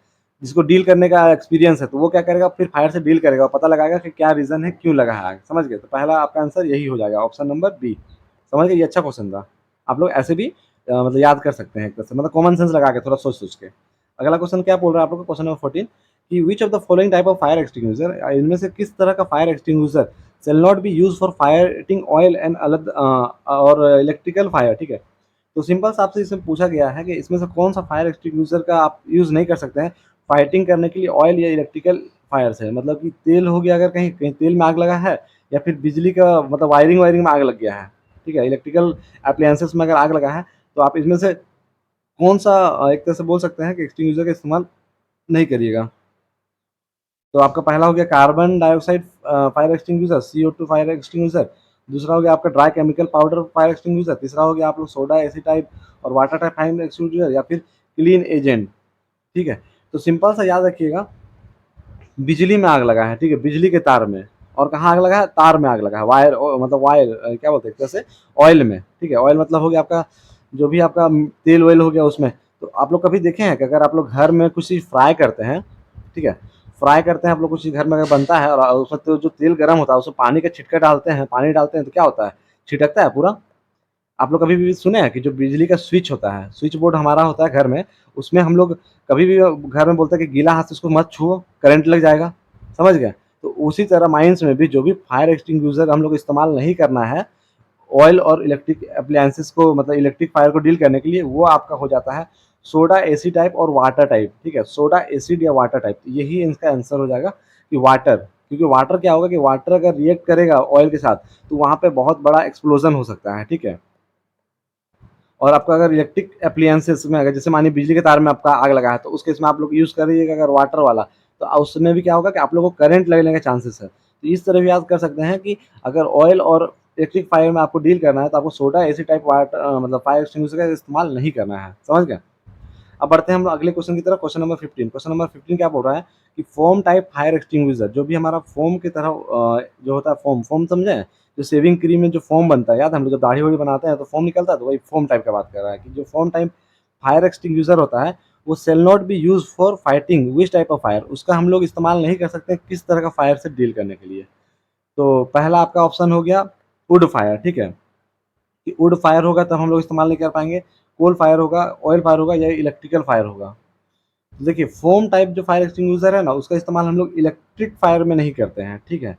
जिसको डील करने का एक्सपीरियंस है, तो वो क्या करेगा, फिर फायर से डील करेगा और पता लगाएगा कि क्या रीजन है, क्यों लगा है आग। समझ गए, तो पहला आपका आंसर यही हो जाएगा, ऑप्शन नंबर बी। समझ गए, ये अच्छा क्वेश्चन था। आप लोग ऐसे भी मतलब याद कर सकते हैं एक तरह से, मतलब कॉमन सेंस लगा के थोड़ा सोच सोच के। अगला क्वेश्चन क्या बोल रहा है आप लोग को, क्वेश्चन नंबर 14 कि which of the following type of fire extinguisher, इनमें से किस तरह का fire extinguisher shall not be use for firing oil and अलग और इलेक्ट्रिकल फायर। ठीक है, तो सिंपल सा आपसे इसमें पूछा गया है कि इसमें से कौन सा फायर एक्सटिंग्विशर का आप यूज़ नहीं कर सकते हैं फाइटिंग करने के लिए ऑयल या इलेक्ट्रिकल फायर से। मतलब कि तेल हो गया, अगर कहीं कहीं तेल में आग लगा है, या फिर बिजली का मतलब वायरिंग वायरिंग में आग लग गया है। ठीक है, इलेक्ट्रिकल अप्लायंसेस में अगर आग लगा है तो आप इसमें से कौन सा एक तरह से बोल सकते हैं कि एक्सटिंग्विशर का इस्तेमाल नहीं करिएगा। तो आपका पहला हो गया carbon dioxide fire extinguisher, CO2 fire extinguisher. दूसरा हो गया आपका dry chemical powder fire extinguisher. तीसरा हो गया आप लोग सोडा एसिड टाइप और वाटर टाइप फायर एक्सटिंग्विशर, या फिर क्लीन एजेंट। ठीक है, तो सिंपल सा याद रखिएगा, बिजली में आग लगा है, ठीक है, बिजली के तार में। और कहाँ आग लगा है, तार में आग लगा है, वायर मतलब वायर क्या बोलते हैं एक तरह से, ऑयल में। ठीक है, ऑयल मतलब हो गया आपका जो भी आपका तेल वेल हो गया उसमें। तो आप लोग कभी देखे हैं कि अगर आप लोग घर में कुछ चीज़ फ्राई करते हैं, ठीक है, फ्राई करते हैं आप लोग कुछ चीज़ घर में अगर बनता है और उसमें तो जो तेल गर्म होता है उसमें पानी का छिटका डालते हैं, पानी डालते हैं तो क्या होता है, छिटकता है पूरा। आप लोग कभी भी सुने हैं कि जो बिजली का स्विच होता है, स्विच बोर्ड हमारा होता है घर में, उसमें हम लोग कभी भी घर में बोलते हैं कि गीला हाथ से उसको मत छुओ, करंट लग जाएगा। समझ गए, तो उसी तरह माइंस में भी जो भी फायर एक्सटिंग्विशर हम लोग इस्तेमाल नहीं करना है ऑयल और इलेक्ट्रिक अप्लायंसेस को, मतलब इलेक्ट्रिक फायर को डील करने के लिए, वो आपका हो जाता है सोडा एसिड टाइप और वाटर टाइप। ठीक है, सोडा एसिड या वाटर टाइप, यही इसका आंसर हो जाएगा कि वाटर। क्योंकि वाटर क्या होगा कि वाटर अगर रिएक्ट करेगा ऑयल के साथ तो वहाँ पे बहुत बड़ा एक्सप्लोजन हो सकता है। ठीक है, और आपका अगर इलेक्ट्रिक एप्लियंसेस में अगर जैसे मानिए बिजली के तार में आपका आग लगा है तो उस केस में आप लोग यूज़ करिएगा अगर वाटर वाला, तो उसमें भी क्या होगा कि आप लोगों को करंट लगने के चांसेस है। तो इस तरह भी याद कर सकते हैं कि अगर ऑयल और इलेक्ट्रिक फायर में आपको डील करना है तो आपको सोडा एसी टाइप वाटर मतलब फायर एक्सटिंग्विशर का इस्तेमाल नहीं करना है। समझ गए, अब बढ़ते हैं हम अगले क्वेश्चन की तरफ, क्वेश्चन नंबर 15। क्वेश्चन नंबर 15 क्या बोल रहा है कि फोम टाइप फायर एक्सटिंग्विशर, जो भी हमारा फोम की तरह जो होता है, फोम फोम समझे, जो शेविंग क्रीम में जो फोम बनता है, याद है हम लोग जब दाढ़ी वाड़ी बनाते हैं तो फोम निकलता है, तो वही फोम टाइप का बात कर रहा है कि जो फोम टाइप फायर एक्सटिंग्विशर होता है वो shall not be use for fighting which type of fire, उसका हम लोग इस्तेमाल नहीं कर सकते किस तरह का फायर से डील करने के लिए। तो पहला आपका ऑप्शन हो गया वुड फायर। ठीक है, कि वुड फायर होगा तब हम लोग इस्तेमाल नहीं कर पाएंगे, कोल फायर होगा, ऑयल फायर होगा, या इलेक्ट्रिकल फायर होगा। देखिए फोम टाइप जो फायर एक्सटिंग्विशर है ना उसका इस्तेमाल हम लोग इलेक्ट्रिक फायर में नहीं करते हैं। ठीक है,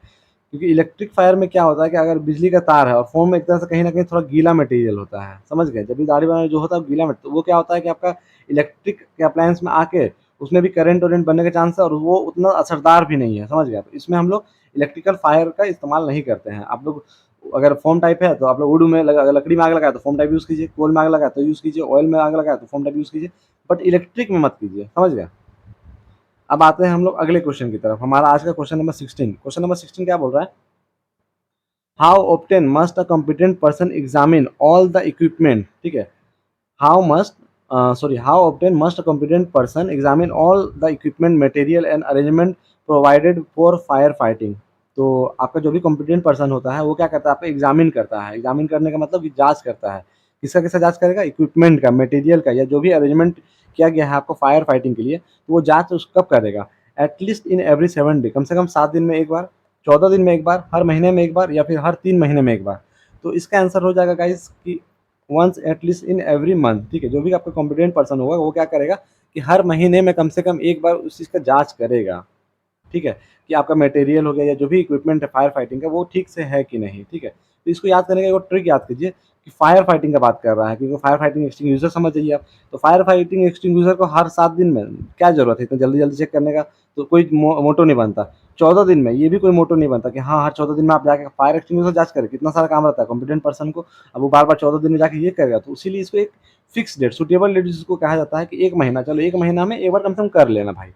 क्योंकि इलेक्ट्रिक फायर में क्या होता है कि अगर बिजली का तार है और फोम में एक तरह से कहीं ना कहीं थोड़ा गीला मटेरियल होता है। समझ गए, जब भी दाढ़ी बनाने जो होता है गीला मटेरियल, तो वो क्या होता है कि आपका इलेक्ट्रिक के अप्लायंस में आके उसमें भी करंट वरेंट बनने के चांस है और वो उतना असरदार भी नहीं है। समझ गए, तो इसमें हम लोग इलेक्ट्रिकल फायर का इस्तेमाल नहीं करते हैं। आप लोग अगर फोम टाइप है तो आप लोग वुड में लकड़ी में आग लगाए तो फोम टाइप यूज़ कीजिए, कोल में आग लगाए तो यूज़ कीजिए, ऑयल में आग लगाए तो फोम टाइप यूज़ कीजिए, बट इलेक्ट्रिक में मत कीजिए, समझ गए। अब आते हैं हम लोग अगले क्वेश्चन की तरफ। हमारा आज का क्वेश्चन नंबर 16, क्वेश्चन नंबर 16 क्या बोल रहा है, how often must a competent person examine all the equipment, ठीक है, how must how often must a competent person examine all the equipment material and arrangement provided for fire fighting. तो आपका जो भी कॉम्पिटेंट पर्सन होता है वो क्या करता है, आपको एग्जामिन करता है, एग्जामिन करने का मतलब कि जांच करता है, किसका किसका जांच करेगा, इक्विपमेंट का, मटेरियल का, या जो भी अरेंजमेंट किया गया है आपको फायर फाइटिंग के लिए, तो वो जांच उस कब करेगा, एटलीस्ट इन एवरी 7 डे, कम से कम 7 दिन में एक बार, 14 दिन में एक बार, हर महीने में एक बार, या फिर हर 3 महीने में एक बार। तो इसका आंसर हो जाएगा गाइस कि once at least in every month, ठीक है। जो भी आपका कॉम्पिटेंट पर्सन होगा वो क्या करेगा कि हर महीने में कम से कम एक बार उस चीज़ का जांच करेगा, ठीक है, कि आपका मटेरियल हो गया या जो भी इक्विपमेंट है फायर फाइटिंग का वो ठीक से है कि नहीं, ठीक है। तो इसको याद करने का एक ट्रिक याद कीजिए कि फायर फाइटिंग का बात कर रहा है, क्योंकि फायर फाइटिंग एक्सटिंग्विशर समझ जाइए आप। तो फायर फाइटिंग एक्सटिंग्विशर को हर 7 दिन में क्या जरूरत है इतना जल्दी जल्दी चेक करने का, तो कोई मोटो नहीं बनता। 14 दिन में ये भी कोई मोटो नहीं बनता कि हाँ हर 14 दिन में आप जाके फायर एक्सटिंग्विशर जांच करें, कितना सारा काम रहता है कॉम्पिटेंट पर्सन को। अब वो बार बार 14 दिन में जाके ये करेगा, तो इसीलिए इसको एक फिक्स डेट, सुटेबल डेट जिसको कहा जाता है कि एक महीना, चलो एक महीना में एक बार कम से कम कर लेना भाई।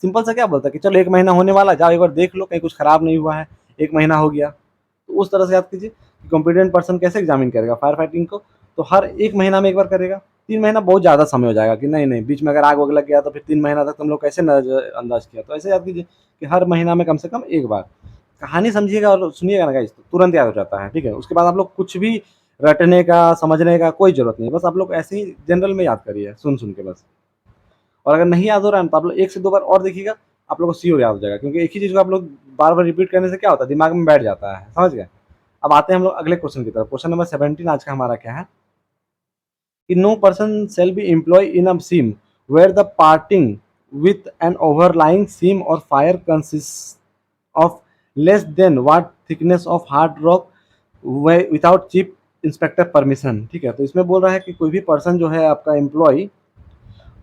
सिंपल सा क्या बोलता है कि चलो एक महीना होने वाला, जाओ एक बार देख लो कहीं कुछ खराब नहीं हुआ है, एक महीना हो गया। तो उस तरह से याद कीजिए कि कॉम्पिटेंट पर्सन कैसे एग्जामिन करेगा फायर फाइटिंग को, तो हर एक महीना में एक बार करेगा। 3 महीना बहुत ज़्यादा समय हो जाएगा कि नहीं नहीं बीच में अगर आग वग लग गया तो फिर 3 महीना तक तुम लोग कैसे नजरअंदाज किया, तो ऐसे याद कीजिए कि हर महीना में कम से कम एक बार। कहानी समझिएगा और सुनिएगा ना गाइस तो तुरंत याद हो जाता है, ठीक है। उसके बाद आप लोग कुछ भी रटने का समझने का कोई जरूरत नहीं है, बस आप लोग ऐसे ही जनरल में याद करिए सुन सुन के बस। और अगर नहीं याद हो रहा है तो आप लोग 1 से 2 बार और देखिएगा, आप लोग को श्योर याद हो जाएगा, क्योंकि एक ही चीज़ को आप लोग बार बार रिपीट करने से क्या होता है दिमाग में बैठ जाता है, समझ गए। अब आते हैं हम लोग अगले क्वेश्चन की तरफ। क्वेश्चन नंबर 17 आज का हमारा क्या है कि no person shall be employ in a seam where the parting with an overlying seam or fire consists of less than what thickness of hard rock without chief inspector permission, ठीक है। तो इसमें बोल रहा है कि कोई भी पर्सन जो है आपका एम्प्लॉय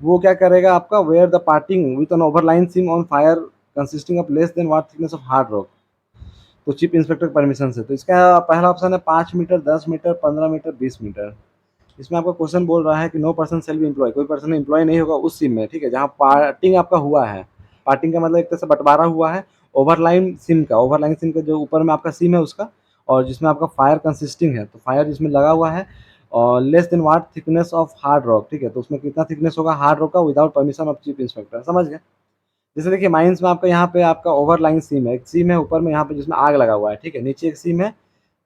वो क्या करेगा आपका where the parting with an overlying seam on fire consisting of less than what thickness of hard rock, तो चीफ इंस्पेक्टर परमिशन से। तो इसका पहला ऑप्शन है 5 मीटर, 10 मीटर, 15 मीटर, 20 मीटर। इसमें आपका क्वेश्चन बोल रहा है कि no person shall be employ, कोई पर्सन एम्प्लॉय नहीं होगा उस सिम में, ठीक है, जहाँ पार्टिंग आपका हुआ है। पार्टिंग का मतलब एक तरह से बंटवारा हुआ है ओवरलाइन सिम का, ओवरलाइन सिम का जो ऊपर में आपका सिम है उसका, और जिसमें आपका फायर कंसिस्टिंग है, तो फायर जिसमें लगा हुआ है, और less than what thickness of hard rock, ठीक है। तो उसमें कितना थिकनेस होगा हार्ड रॉक का without permission of chief inspector, समझ गए। जैसे देखिए माइंस में आपका यहाँ पे आपका ओवरलाइन सीम है, एक सीम है ऊपर में यहाँ पे जिसमें आग लगा हुआ है, ठीक है, नीचे एक सीम है,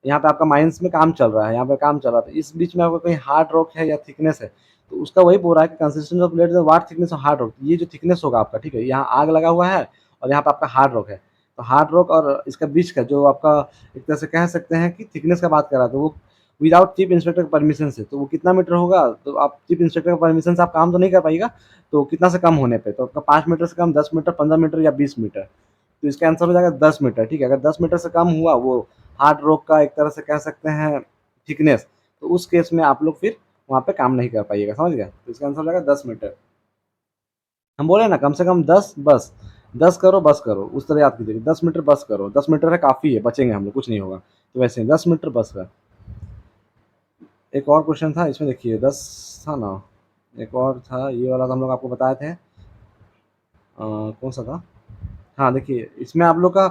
यहाँ पे आपका माइंस में काम चल रहा है, यहाँ पे काम चल रहा था, इस बीच में आपका कहीं हार्ड रॉक है या थिकनेस है, तो उसका वही बोल रहा है कि consistence of let what thickness of hard rock, ये जो थिकनेस होगा आपका, ठीक है, यहाँ आग लगा हुआ है और यहाँ पे आपका हार्ड रॉक है, तो हार्ड रॉक और इसका बीच का जो आपका एक तरह से कह सकते हैं कि थिकनेस का बात कर रहा था वो विदाउट चीफ इंस्पेक्टर परमिशन से, तो वो कितना मीटर होगा, तो आप चीफ इंस्पेक्टर का परमिशन से आप काम तो नहीं कर पाएगा, तो कितना से कम होने पे, तो आपका 5 मीटर से कम, 10 मीटर, 15 मीटर या 20 मीटर। तो इसका आंसर हो जाएगा 10 मीटर, ठीक है। अगर 10 मीटर से कम हुआ वो हार्ड रॉक का एक तरह से कह सकते हैं थिकनेस, तो उस केस में आप लोग फिर वहाँ पे काम नहीं कर पाइएगा, समझ गए। तो इसका आंसर हो जाएगा 10 मीटर। हम बोले ना कम से कम 10, बस 10 करो बस करो, उस तरह याद कीजिएगा, 10 मीटर बस करो, 10 मीटर है काफ़ी है, बचेंगे हम लोग, कुछ नहीं होगा, तो वैसे ही 10 मीटर बस का। एक और क्वेश्चन था इसमें, देखिए 10 था ना, एक और था ये वाला, तो हम लोग आपको बताए थे, कौन सा था, हाँ देखिए इसमें आप लोग का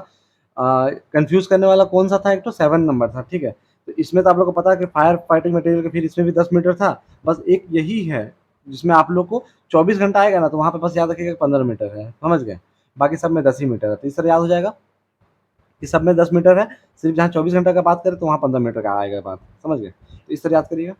कंफ्यूज करने वाला कौन सा था, एक तो 7 नंबर था, ठीक है। तो इसमें तो आप लोग को पता है कि फायर फाइटिंग मटेरियल का, फिर इसमें भी 10 मीटर था, बस एक यही है जिसमें आप लोग को 24 घंटा आएगा ना, तो वहाँ पे बस याद रखिएगा 15 मीटर है, समझ गए। बाकी सब में 10 ही मीटर है, तो इस तरह याद हो जाएगा कि सब में 10 मीटर है, सिर्फ जहाँ 24 घंटा का बात करें तो वहाँ 15 मीटर का आएगा बात, समझ गए। तो इस तरह याद करिएगा।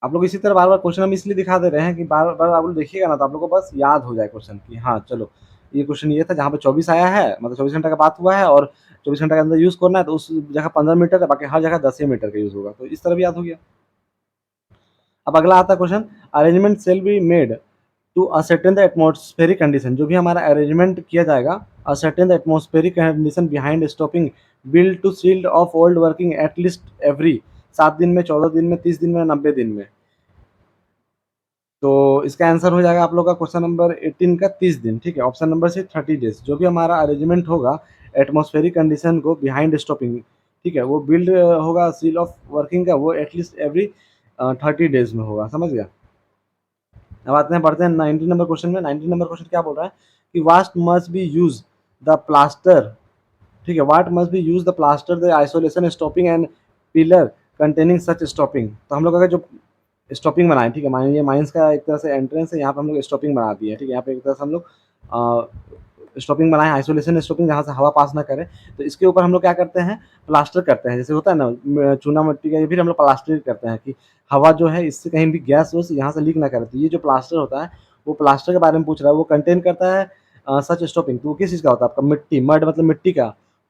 आप लोग इसी तरह बार बार क्वेश्चन हम इसलिए दिखा दे रहे हैं कि बार बार आप लोग देखिएगा ना तो आप लोग को बस याद हो जाए क्वेश्चन कि हाँ चलो ये क्वेश्चन ये था जहाँ पे 24 आया है, मतलब 24 घंटा का बात हुआ है और 24 घंटा के अंदर यूज करना है, तो उस जगह 15 मीटर है, बाकी हर जगह 10 ही मीटर का यूज होगा, तो इस तरह भी याद हो गया। अब अगला आता है question, arrangement shall be made to ascertain the atmospheric condition, जो भी हमारा अरेंजमेंट किया जाएगा, ascertain the atmospheric condition behind stopping build to shield off old working at least every 7 दिन में, 14 दिन में, 30 दिन में, 90 दिन में। तो इसका आंसर हो जाएगा आप लोग का क्वेश्चन नंबर 18 का 30 दिन, ठीक है। ऑप्शन नंबर से 30 डेज, जो भी हमारा अरेंजमेंट होगा एटमॉस्फेरिक कंडीशन को बिहाइंड स्टॉपिंग, ठीक है, वो बिल्ड होगा सील ऑफ वर्किंग का, वो एटलीस्ट एवरी 30 डेज में होगा, समझ गया। अब आते हैं, बढ़ते हैं 19 नंबर क्वेश्चन में। 19 नंबर क्वेश्चन क्या बोल रहा है कि what must be use the plaster, ठीक है, what must be use the plaster the isolation stopping and pillar containing such stopping. तो हम लोग अगर जो स्टॉपिंग बनाए, ठीक है, मान ये माइंस का एक तरह से एंट्रेंस है, यहाँ पे हम लोग स्टॉपिंग बना दिए, ठीक है, यहाँ पे एक तरह से हम लोग स्टॉपिंग बनाए, आइसोलेशन स्टॉपिंग, जहाँ से हवा पास ना करे। तो इसके ऊपर हम लोग क्या करते हैं, प्लास्टर करते हैं, जैसे होता है ना चूना मिट्टी का, ये फिर हम लोग प्लास्टर करते हैं कि हवा जो है इससे कहीं भी गैस वैस यहाँ से लीक ना करे। तो ये जो प्लास्टर होता है वो प्लास्टर के बारे में पूछ रहा है, वो कंटेन करता है सच स्टॉपिंग। तो वो किस चीज़ का होता है, आपका मिट्टी, मड मतलब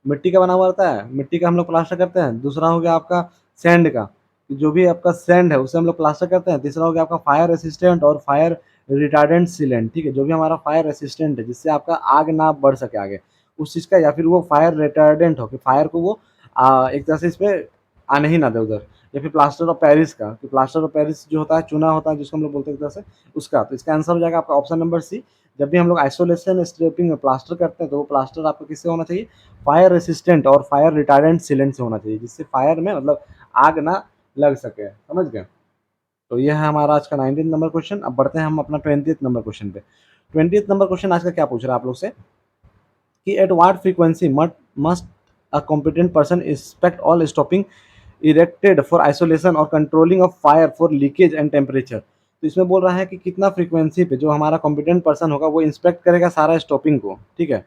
मिट्टी का बना हुआ रहता है, मिट्टी का हम लोग प्लास्टर करते हैं। दूसरा हो गया आपका सैंड का, जो भी आपका सैंड है उसे हम लोग प्लास्टर करते हैं। तीसरा हो गया आपका फायर रेसिस्टेंट और फायर रिटार्डेंट सीलेंट, ठीक है, जो भी हमारा फायर रेसिस्टेंट है जिससे आपका आग ना बढ़ सके आगे उस चीज़ का, या फिर वो फायर रिटार्डेंट हो कि फायर को वो एक तरह से इस पर आने ही ना दे उधर। या फिर प्लास्टर ऑफ पेरिस का, कि प्लास्टर ऑफ पेरिस जो होता है चूना होता है जिसको हम लोग बोलते हैं एक तरह से उसका। तो इसका आंसर हो जाएगा आपका ऑप्शन नंबर सी। जब भी हम लोग आइसोलेशन स्ट्रिपिंग में प्लास्टर करते हैं तो वो प्लास्टर आपको किससे होना चाहिए, फायर रेसिस्टेंट और फायर रिटार्डेंट सीलेंट से होना चाहिए, जिससे फायर में मतलब आग ना लग सके, समझ गए। तो ये है हमारा आज का 19 नंबर क्वेश्चन। अब बढ़ते हैं हम अपना 20th नंबर क्वेश्चन पे। 20th नंबर क्वेश्चन आज का क्या पूछ रहा है आप लोग से कि at what frequency must a competent person inspect all stopping erected for isolation और controlling of fire for leakage and temperature. तो इसमें बोल रहा है कि कितना फ्रीक्वेंसी पे जो हमारा कॉम्पिटेंट पर्सन होगा वो इंस्पेक्ट करेगा सारा स्टॉपिंग को, ठीक है,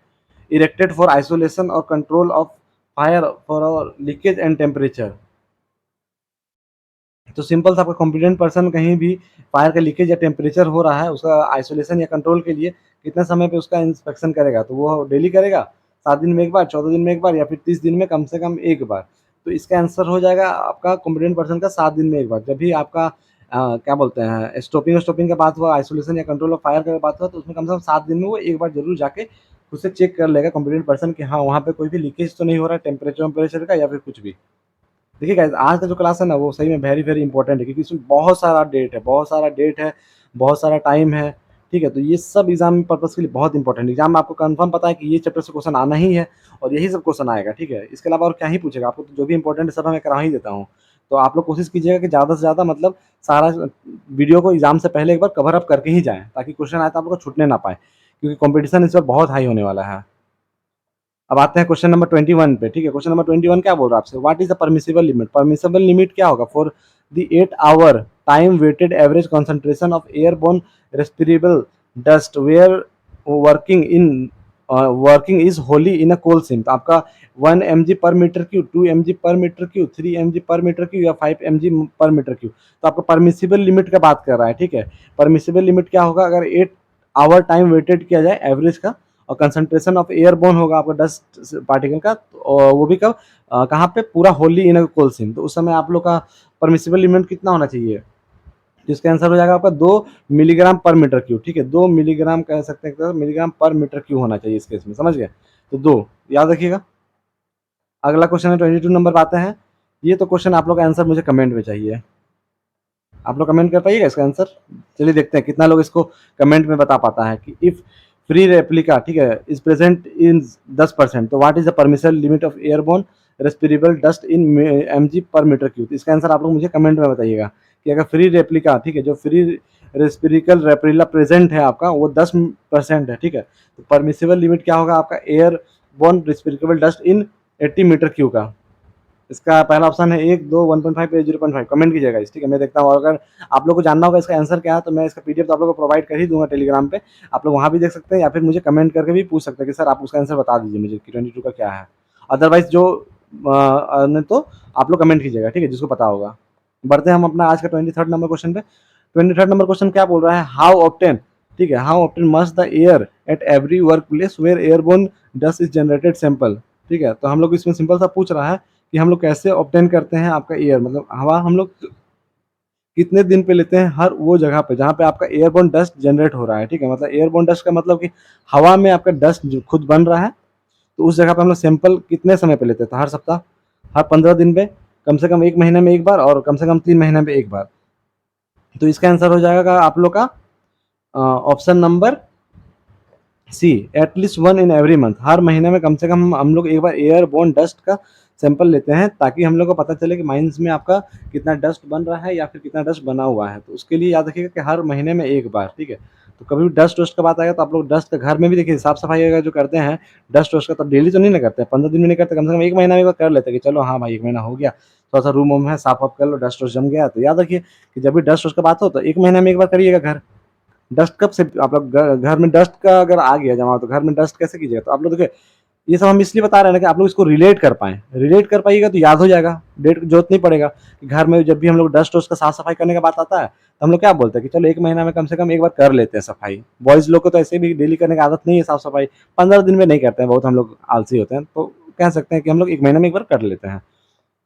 इरेक्टेड फॉर आइसोलेशन और control of fire for leakage and temperature. तो सिंपल सा आपका कॉम्पिटेंट पर्सन कहीं भी फायर का लीकेज या टेम्परेचर हो रहा है उसका आइसोलेशन या कंट्रोल के लिए कितने समय पे उसका इंस्पेक्शन करेगा, तो वो डेली करेगा, 7 दिन में एक बार, 14 दिन में एक बार, या फिर 30 दिन में कम से कम एक बार। तो इसका आंसर हो जाएगा आपका कॉम्पिटेंट पर्सन का 7 दिन में एक बार। जब भी आपका क्या बोलते हैं स्टॉपिंग का बात हुआ, आइसोलेशन या कंट्रोल ऑफ फायर का बात हुआ, तो उसमें कम से कम 7 दिन में वो एक बार जरूर जाके उससे चेक कर लेगा कॉम्पिटेंट पर्सन कि हाँ वहाँ पे कोई भी लीकेज तो नहीं हो रहा है टेम्परेचर का या फिर कुछ भी। देखिए गाइस आज का जो क्लास है ना वो सही में वेरी वेरी इंपॉर्टेंट है, क्योंकि इसमें बहुत सारा डेट है, बहुत सारा टाइम है, ठीक है। तो ये सब एग्जाम पर्पस के लिए बहुत इंपॉर्टेंट है। एग्जाम में आपको कंफर्म पता है कि ये चैप्टर से क्वेश्चन आना ही है और यही सब क्वेश्चन आएगा, ठीक है। इसके अलावा और क्या ही पूछेगा आपको, तो जो भी इंपॉर्टेंट है सब मैं करा ही देता हूँ। तो आप लोग कोशिश कीजिएगा कि ज़्यादा से ज़्यादा मतलब सारा वीडियो को एग्जाम से पहले एक बार कवर अप करके ही जाएँ, ताकि क्वेश्चन आए तो आप लोग को छूटने ना पाए, क्योंकि कॉम्पिटिशन इस बार बहुत हाई होने वाला है। अब आते हैं क्वेश्चन नंबर 21 पे, ठीक है। क्वेश्चन नंबर 21 क्या बोल रहा है आपसे, what is the permissible limit. Permissible limit क्या होगा for the 8 hour time weighted average concentration of airborne respirable dust where working in working is wholly in a coal seam. तो आपका 1 mg per metre cube, 2 mg per metre cube, 3 mg per metre cube या 5 mg पर मीटर क्यू। तो आपका परमिसिबल लिमिट का बात कर रहा है, ठीक है। परमिसिबल लिमिट क्या होगा अगर 8 आवर टाइम वेटेड किया जाए एवरेज का, और कंसंट्रेशन ऑफ एयरबोर्न होगा आपका डस्ट पार्टिकल का, और वो भी कब कहाँ पे, पूरा होली इन कोल सिम। तो उस समय आप लोग का परमिसिबल लिमिट कितना होना चाहिए, जिसका आंसर हो जाएगा आपका 2 मिलीग्राम पर मीटर क्यू, ठीक है। 2 मिलीग्राम कह सकते हैं, तो मिलीग्राम पर मीटर क्यू होना चाहिए इस केस में, समझ गए। तो 2 याद रखिएगा। अगला क्वेश्चन है 22 नंबर पे आते हैं। ये तो क्वेश्चन आप लोग का आंसर मुझे कमेंट में चाहिए, आप लोग कमेंट कर पाइएगा इसका आंसर। चलिए देखते हैं कितना लोग इसको कमेंट में बता पाता है कि इफ फ्री रेप्लिका, ठीक है, इज प्रेजेंट इन 10%, तो what is the permission limit of airborne respirable dust in mg per metre cube. इसका आंसर आप लोग मुझे कमेंट में बताइएगा कि अगर फ्री रेप्लिका, ठीक है, जो फ्री रेस्पिरिकल रेप्रिला प्रेजेंट है आपका वो 10% है, ठीक है। तो परमिसिबल लिमिट क्या होगा आपका airborne respirable dust in 80 metre cube का। इसका पहला ऑप्शन है 1, 2, 1.5 या 0.5, कमेंट कीजिएगा इस, ठीक है। मैं देखता हूँ, और अगर आप लोग को जानना होगा इसका आंसर क्या है तो मैं इसका पीडीएफ तो आप लोग को प्रोवाइड कर ही दूंगा टेलीग्राम पे, आप लोग वहाँ भी देख सकते हैं, या फिर मुझे कमेंट करके भी पूछ सकते हैं कि सर आप उसका आंसर बता दीजिए मुझे कि 22 का क्या है। अदरवाइज जो नहीं तो आप लोग कमेंट कीजिएगा, ठीक है, जिसको पता होगा। बढ़ते हैं हम अपना आज का 23rd नंबर क्वेश्चन पे। 23rd नंबर क्वेश्चन क्या बोल रहा है, हाउ ऑफ्टन, ठीक है, how often must the air at every work place where airborne dust is generated sample, ठीक है। तो हम लोग इसमें सिंपल सा पूछ रहा है कि हम लोग कैसे ऑब्टेन करते हैं आपका एयर, मतलब हवा हम लोग कितने दिन पे लेते हैं हर वो जगह पे जहाँ पे आपका एयरबोर्न डस्ट जनरेट हो रहा है, ठीक है। मतलब एयरबोर्न डस्ट का मतलब कि हवा में आपका डस्ट जो खुद बन रहा है, तो उस जगह पे हम लोग सैंपल कितने समय पे लेते हैं, तो हर सप्ताह, हर 15 दिन पे, कम से कम 1 महीने में एक बार, और कम से कम 3 महीने में एक बार। तो इसका आंसर हो जाएगा आप लोग का option number C at least one in every month, हर महीने में कम से कम हम लोग एक बार एयरबोर्न डस्ट का सैंपल लेते हैं, ताकि हम लोग को पता चले कि माइंस में आपका कितना डस्ट बन रहा है या फिर कितना डस्ट बना हुआ है। तो उसके लिए याद रखिएगा कि हर महीने में एक बार, ठीक है। तो कभी भी डस्ट वस्ट का बात आएगा तो आप लोग डस्ट का घर में भी देखिए साफ सफाई अगर जो करते हैं डस्ट वस्ट का, तो डेली तो नहीं ना करते, 15 दिन में नहीं करते, कम से कम एक महीना में एक बार कर लेते हैं कि चलो हाँ भाई एक महीना हो गया, थोड़ा सा रूम वूम है साफ वाफ कर लो, डस्ट वस्ट जम गया। तो याद रखिए कि जब भी डस्ट वस्ट का बात हो तो एक महीने में एक बार करिएगा घर। डस्ट कब से आप लोग घर में डस्ट का अगर आ गया जमा तो घर में डस्ट कैसे कीजिएगा? तो आप लोग देखिए ये सब हम इसलिए बता रहे हैं ना कि आप लोग इसको रिलेट कर पाएँ। रिलेट कर पाइएगा तो याद हो जाएगा, डेट की ज़रूरत नहीं पड़ेगा कि घर में जब भी हम लोग डस्ट वस्ट का साफ-सफाई करने का बात आता है, तो हम लोग क्या बोलते हैं कि चलो 1 महीना में कम से कम एक बार कर लेते हैं सफाई। बॉयज़ लोग को तो ऐसे भी डेली करने की आदत नहीं है साफ-सफाई, 15 दिन में नहीं करते हैं, बहुत हम लोग आलसी होते हैं। तो कह सकते हैं कि हम लोग 1 महीने में एक बार कर लेते हैं।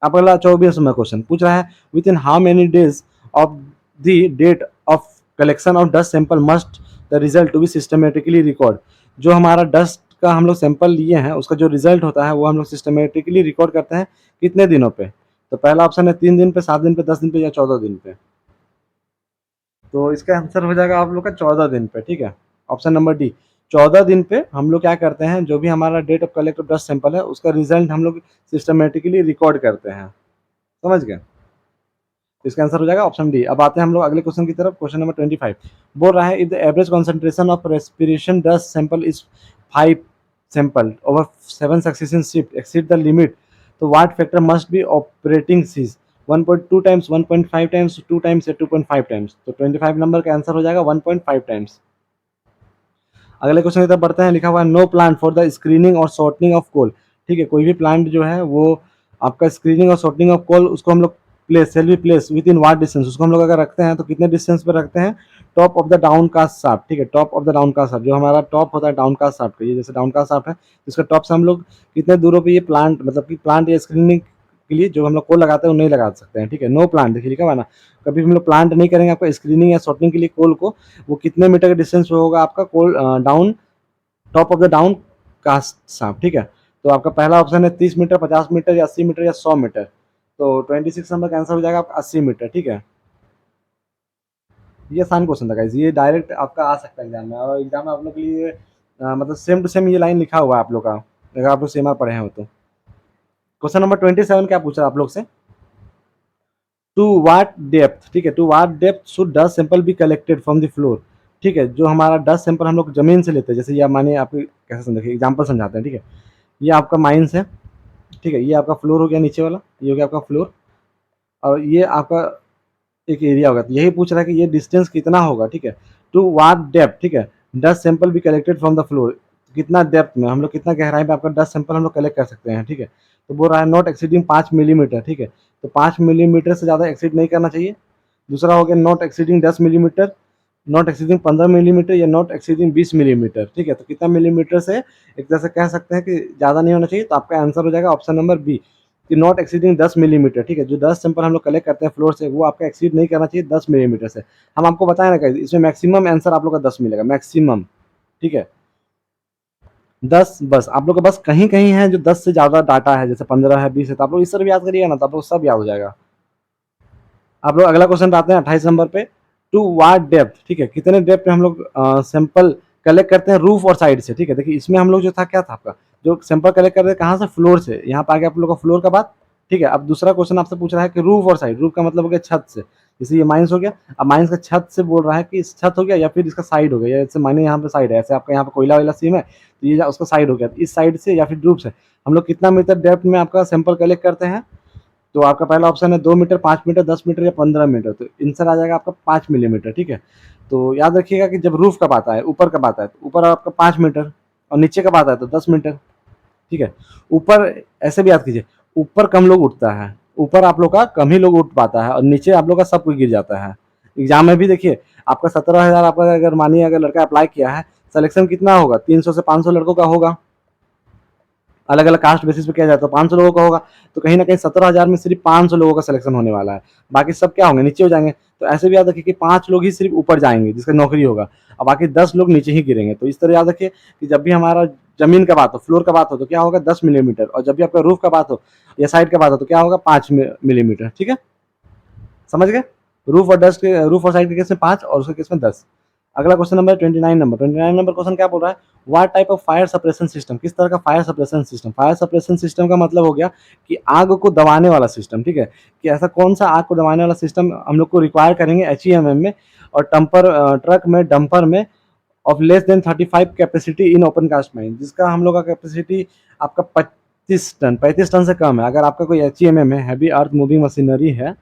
अब अगला 24वां क्वेश्चन पूछ रहा है, within how many days of the date of collection of dust sample must the result to be systematically record. जो हमारा डस्ट का हम लोग सैंपल लिए हैं उसका जो रिजल्ट होता है वो हम लोग सिस्टमेटिकली रिकॉर्ड करते हैं कितने दिनों पे? तो पहला ऑप्शन है 3 दिन पे, 7 दिन पे, 10 दिन पे या 14 दिन पे। तो इसका आंसर हो जाएगा आप लोग का 14 दिन पे, ठीक है। ऑप्शन नंबर डी, 14 दिन पे हम लोग क्या करते हैं, जो भी हमारा date of collect of dust sample है उसका रिजल्ट हम लोग सिस्टमेटिकली रिकॉर्ड करते हैं। समझ गए? तो इसका आंसर हो जाएगा ऑप्शन डी। अब आते हैं हम लोग अगले क्वेश्चन की तरफ। क्वेश्चन नंबर 25 बोल रहा है, if the average concentration of respiration dust sample is 5 sample over 7 successive shift exceed the limit, तो what factor must be operating cease, 1.2 times, 1.5 times, 2 times या 2.5 टाइम्स। तो 25 नंबर का आंसर हो जाएगा 1.5 टाइम्स। अगले क्वेश्चन की तरफ बढ़ते हैं। लिखा हुआ है, no plant for the screening और शॉर्टनिंग ऑफ कोल। ठीक है, कोई भी प्लांट जो है वो आपका स्क्रीनिंग और शॉर्टनिंग ऑफ कोल उसको हम लोग place shall be place within what distance, उसको हम लोग अगर रखते हैं तो कितने डिस्टेंस पे रखते हैं? Top of the downcast shaft. ठीक है, top of the downcast shaft, जो हमारा टॉप होता है डाउन कास्ट शाफ्ट का, ये जैसे डाउन कास्ट शाफ्ट है इसका टॉप से हम लोग कितने दूरों पे ये प्लांट मतलब कि प्लांट या स्क्रीनिंग के लिए जो हम लोग कोल लगाते हैं वो नहीं लगा सकते हैं। ठीक है, नो प्लांट, देखिए लिखा हुआ है ना, कभी हम लोग प्लांट नहीं करेंगे आपका स्क्रीनिंग या शॉर्टनिंग के लिए कोल को, वो कितने मीटर के डिस्टेंस पे होगा आपका coal down top of the downcast sump. ठीक है, तो आपका पहला ऑप्शन है 30 मीटर, 50 मीटर या 80 मीटर या 100 मीटर। तो 26 नंबर का आंसर हो जाएगा आपका 80 मीटर। ठीक है, ये आसान क्वेश्चन था गाइस, ये डायरेक्ट आपका आ सकता है एग्जाम में, और एग्जाम में आप लोग के लिए मतलब सेम टू सेम ये लाइन लिखा हुआ है आप लोग का, अगर आप लोग सेम पढ़े हैं तो। क्वेश्चन नंबर 27 क्या पूछ रहा है आप लोग से, टू वाट डेप्थ। ठीक है, to what depth should dust sample be collected from the floor. ठीक है, जो हमारा डस्ट सैंपल हम लोग जमीन से लेते हैं, जैसे ये मानिए आपको कैसे समझे एग्जाम्पल समझाते हैं। ठीक है, ये आपका माइंस है, ठीक है, ये आपका फ्लोर हो गया नीचे वाला, ये हो गया आपका फ्लोर, और ये आपका एक एरिया होगा। तो यही पूछ रहा है कि ये डिस्टेंस कितना होगा। ठीक है, टू वाट डेप्थ, ठीक है, डस्ट सैंपल भी कलेक्टेड फ्रॉम द फ्लोर, कितना डेप्थ में हम लोग कितना गहराई में आपका डस्ट सैंपल हम लोग कलेक्ट कर सकते हैं। ठीक है, तो बोल रहा है नॉट एक्सीडिंग 5 मिलीमीटर। ठीक है, तो 5 मिलीमीटर से ज़्यादा एक्सीड नहीं करना चाहिए। दूसरा हो गया not exceeding 10 millimetre, not exceeding 15 millimetre या नॉट एक्सीडिंग 20 मिलीमीटर। ठीक है, तो कितना मिलीमीटर से एक तरह से कह सकते हैं कि ज़्यादा नहीं होना चाहिए। तो आपका आंसर हो जाएगा ऑप्शन नंबर बी कि नॉट एक्सीडिंग 10 मिलीमीटर। ठीक है, जो 10 सैंपल हम लोग कलेक्ट करते हैं फ्लोर से वो आपका एक्सीड नहीं करना चाहिए 10 मिलीमीटर से। हम आपको बताएं ना कहीं इसमें मैक्सिमम आंसर आप लोग का 10 मिलेगा मैक्सिमम। ठीक है, 10 बस आप लोग का बस कहीं कहीं है जो 10 से ज़्यादा डाटा है, जैसे 15 है 20 है, तो आप लोग इस तरह भी याद करिएगा ना, तो आप लोग सब याद हो जाएगा। आप लोग अगला क्वेश्चन आते हैं 28 नंबर पे, टू वाट डेप्थ। ठीक है, कितने डेप्थ पे हम लोग सैंपल कलेक्ट करते हैं रूफ और साइड से। ठीक है, देखिए इसमें हम लोग जो था क्या था आपका, जो सैंपल कलेक्ट करते हैं कहाँ से, फ्लोर से। यहाँ पे आ गया आप लोग का फ्लोर का बात। ठीक है, अब दूसरा क्वेश्चन आपसे पूछ रहा है कि रूफ और साइड, रूफ का मतलब हो गया छत से, जैसे ये माइंस हो गया, अब माइंस का छत से बोल रहा है कि इस छत हो गया या फिर इसका साइड हो गया, जैसे माने यहाँ पे साइड है, ऐसे आपका यहाँ पे कोयला वाला सीम है तो ये उसका साइड हो गया, तो इस साइड से या फिर रूफ से हम लोग कितना मीटर डेप्थ में आपका सैंपल कलेक्ट करते हैं। तो आपका पहला ऑप्शन है 2 मीटर, 5 मीटर, 10 मीटर या 15 मीटर। तो आंसर आ जाएगा आपका 5 मिलीमीटर। ठीक है, तो याद रखिएगा कि जब रूफ कब आता है, ऊपर कब आता है, तो ऊपर आपका 5 मीटर और नीचे कब आता है तो 10 मीटर। ठीक है, ऊपर ऐसे भी याद कीजिए, ऊपर कम लोग उठता है, ऊपर आप लोग का कम ही लोग उठ पाता है और नीचे आप लोग का सब कुछ गिर जाता है। एग्जाम में भी देखिए आपका 17,000 आपका अगर मानिए अगर लड़का अप्लाई किया है, सिलेक्शन कितना होगा, 300 से 500 लड़कों का होगा, अलग अलग कास्ट बेसिस पे किया जाए तो 500 लोगों का होगा। तो कहीं ना कहीं 17,000 में सिर्फ 500 लोगों का सिलेक्शन होने वाला है, बाकी सब क्या होंगे, नीचे हो जाएंगे। तो ऐसे भी याद रखिए कि 5 लोग ही सिर्फ ऊपर जाएंगे जिसका नौकरी होगा, और बाकी 10 लोग नीचे ही गिरेंगे। तो इस तरह याद रखिए कि जब भी हमारा जमीन का बात हो, फ्लोर का बात हो, तो क्या होगा 10 मिलीमीटर, और जब भी आपका रूफ का बात हो या साइड का बात हो तो क्या होगा 5 मिलीमीटर। ठीक है, समझ गए, रूफ और साइड के केस में 5 और उसके केस में 10। अगला क्वेश्चन नंबर 29 नंबर क्वेश्चन क्या बोल रहा है, what type of fire suppression system, किस तरह का fire suppression system. Fire suppression system का मतलब हो गया कि आग को दबाने वाला सिस्टम, ठीक है, कि ऐसा कौन सा आग को दबाने वाला सिस्टम हम लोग को रिक्वायर करेंगे HEMM में और ट्रक में, डंपर में, of less than 35 capacity in open cast mine, जिसका हम लोग का कैपेसिटी आपका 35 टन से कम है। अगर आपका कोई HEMM है, हैवी अर्थ मूविंग मशीनरी है,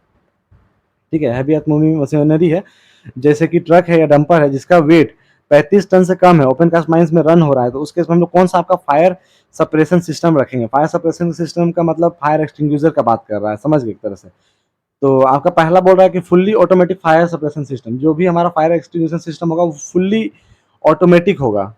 ठीक है, हैवी अर्थ मूविंग मशीनरी है, जैसे कि ट्रक है या डंपर है, जिसका वेट 35 टन से कम है, ओपन कास्ट माइंस में रन हो रहा है, तो उस केस में हम लोग कौन सा आपका फायर सप्रेशन सिस्टम रखेंगे। फायर सप्रेशन सिस्टम का मतलब फायर एक्सटिंग्विशर का बात कर रहा है, समझ गए एक तरह से। तो आपका पहला बोल रहा है कि fully automatic fire suppression system, जो भी हमारा फायर एक्सटिंग्विशन सिस्टम होगा वो फुल्ली ऑटोमेटिक होगा।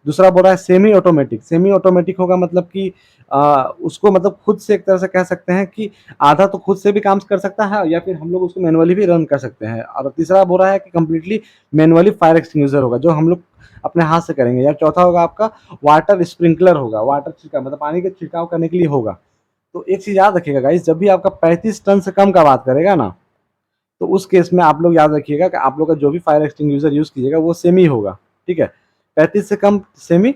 दूसरा बोल रहा है सेमी ऑटोमेटिक। सेमी ऑटोमेटिक होगा मतलब कि उसको मतलब खुद से एक तरह से कह सकते हैं कि आधा तो खुद से भी काम कर सकता है या फिर हम लोग उसको मैनुअली भी रन कर सकते हैं। और तीसरा बोल रहा है कि कंप्लीटली मैनुअली फायर एक्सटिंग्विशर होगा, जो हम लोग अपने हाथ से करेंगे। या चौथा होगा आपका वाटर स्प्रिंकलर होगा, वाटर छिड़काव मतलब पानी का छिड़काव करने के लिए होगा। तो एक चीज याद रखिएगा गाइस, जब भी आपका 35 टन से कम का बात करेगा ना, तो उस केस में आप लोग याद रखिएगा कि आप लोग का जो भी फायर एक्सटिंग्विशर यूज कीजिएगा वो सेमी होगा, ठीक है। 35 से कम सेमी,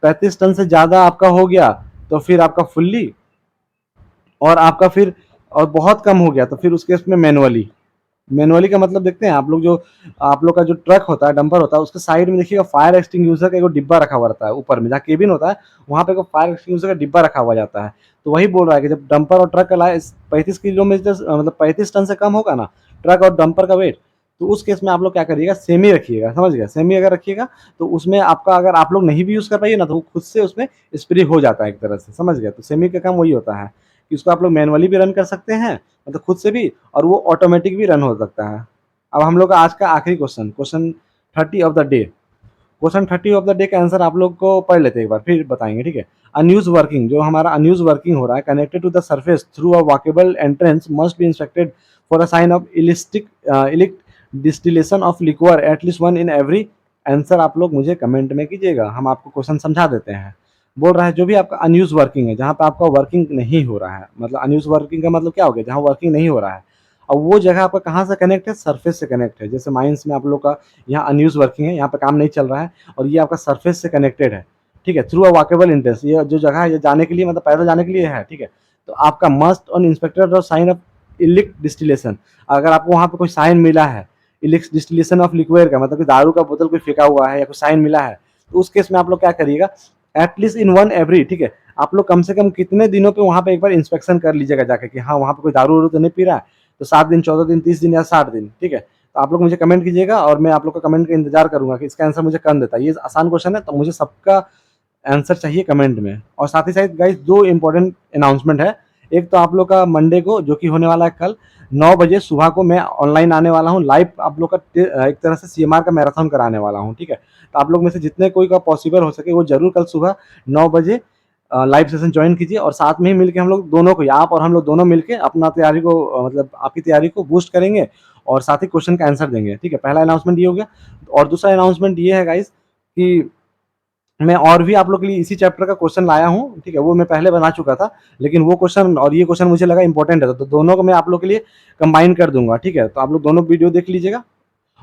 35 टन से ज्यादा आपका हो गया तो फिर आपका फुल्ली, और आपका फिर और बहुत कम हो गया तो फिर उस केस में मैनुअली। मैनुअली का मतलब देखते हैं आप लोग, जो आप लोग का जो ट्रक होता है, डंपर होता है, उसके साइड में देखिएगा फायर एक्सटिंग्विशर का एक डिब्बा रखा हुआ रहता है ऊपर में, जहाँ केबिन होता है वहाँ पे फायर एक्सटिंग्विशर का डिब्बा रखा हुआ जाता है। तो वही बोल रहा है कि जब डंपर और ट्रक का 35 किलोमीटर मतलब 35 टन से कम होगा ना ट्रक और डंपर का वेट, तो उस केस में आप लोग क्या करिएगा, सेमी रखिएगा, समझ गया। सेमी अगर रखिएगा तो उसमें आपका, अगर आप लोग नहीं भी यूज कर पाइए ना, तो वो खुद से उसमें स्प्रे हो जाता है एक तरह से, समझ गया। तो सेमी का काम वही होता है कि उसको आप लोग मैनुअली भी रन कर सकते हैं, मतलब खुद से भी, और वो ऑटोमेटिक भी रन हो सकता है। अब हम लोग का आज का आखिरी question, question 30 of the day. Question 30 of the day का आंसर आप लोग को पढ़ लेते हैं एक बार, फिर बताएंगे, ठीक है। अनयूज वर्किंग, जो हमारा अनयूज वर्किंग हो रहा है, connected to the surface through a walkable entrance must be inspected for a sign of illicit distillation of liquor at least one in every. Answer आप लोग मुझे कमेंट में कीजिएगा, हम आपको क्वेश्चन समझा देते हैं। बोल रहा है जो भी आपका अनयूज वर्किंग है, जहाँ पे आपका वर्किंग नहीं हो रहा है, मतलब अनयूज वर्किंग का मतलब क्या हो गया, जहाँ वर्किंग नहीं हो रहा है। अब वो जगह आपका कहाँ से कनेक्ट है, सरफेस से कनेक्ट है। जैसे माइंस में आप लोग का यहाँ अनयूज वर्किंग है, यहाँ पे काम नहीं चल रहा है, और ये आपका सरफेस से कनेक्टेड है, ठीक है, थ्रू अ वॉकेबल इंटरेस्ट। ये जो जगह है ये जाने के लिए, मतलब पैदल जाने के लिए है, ठीक है। तो आपका मस्ट ऑन इंस्पेक्टर और साइन ऑफ इलिक्ट डिस्टिलेशन, अगर आपको वहाँ पे कोई साइन मिला है इलिक्ट डिस्टिलेशन ऑफ लिक्विड का, मतलब कि दारू का बोतल कोई फेंका हुआ है या कोई साइन मिला है, तो उस केस में आप लोग क्या करिएगा, एटलीस्ट इन वन एवरी, ठीक है, आप लोग कम से कम कितने दिनों पे वहाँ पे एक बार इंस्पेक्शन कर लीजिएगा जाके कि हाँ वहाँ पे कोई दारू वारू तो नहीं पी रहा है। तो 7 दिन, 14 दिन, 30 दिन या 60 दिन, ठीक है। तो आप लोग मुझे कमेंट कीजिएगा और मैं आप लोग का कमेंट का इंतजार करूंगा कि इसका आंसर मुझे कर देता है। ये आसान क्वेश्चन है, तो मुझे सबका आंसर चाहिए कमेंट में। और साथ ही साथ गाइस 2 इंपॉर्टेंट अनाउंसमेंट है। एक तो आप लोग का मंडे को, जो कि होने वाला है कल 9 बजे सुबह को, मैं ऑनलाइन आने वाला हूँ लाइव, आप लोग का एक तरह से CMR का मैराथन कराने वाला हूँ, ठीक है। तो आप लोग में से जितने कोई का पॉसिबल हो सके वो जरूर कल सुबह 9 बजे लाइव सेशन ज्वाइन कीजिए, और साथ में ही मिलकर हम लोग दोनों को, आप और हम लोग दोनों मिलकर अपना तैयारी को मतलब आपकी तैयारी को बूस्ट करेंगे और साथ ही क्वेश्चन का आंसर देंगे, ठीक है। पहला अनाउंसमेंट ये हो गया। और दूसरा अनाउंसमेंट ये है गाइस कि मैं और भी आप लोग के लिए इसी चैप्टर का क्वेश्चन लाया हूँ, ठीक है। वो मैं पहले बना चुका था, लेकिन वो क्वेश्चन और ये क्वेश्चन मुझे लगा इंपॉर्टेंट है, तो दोनों को मैं आप लोग के लिए कंबाइन कर दूंगा, ठीक है। तो आप लोग दोनों वीडियो देख लीजिएगा,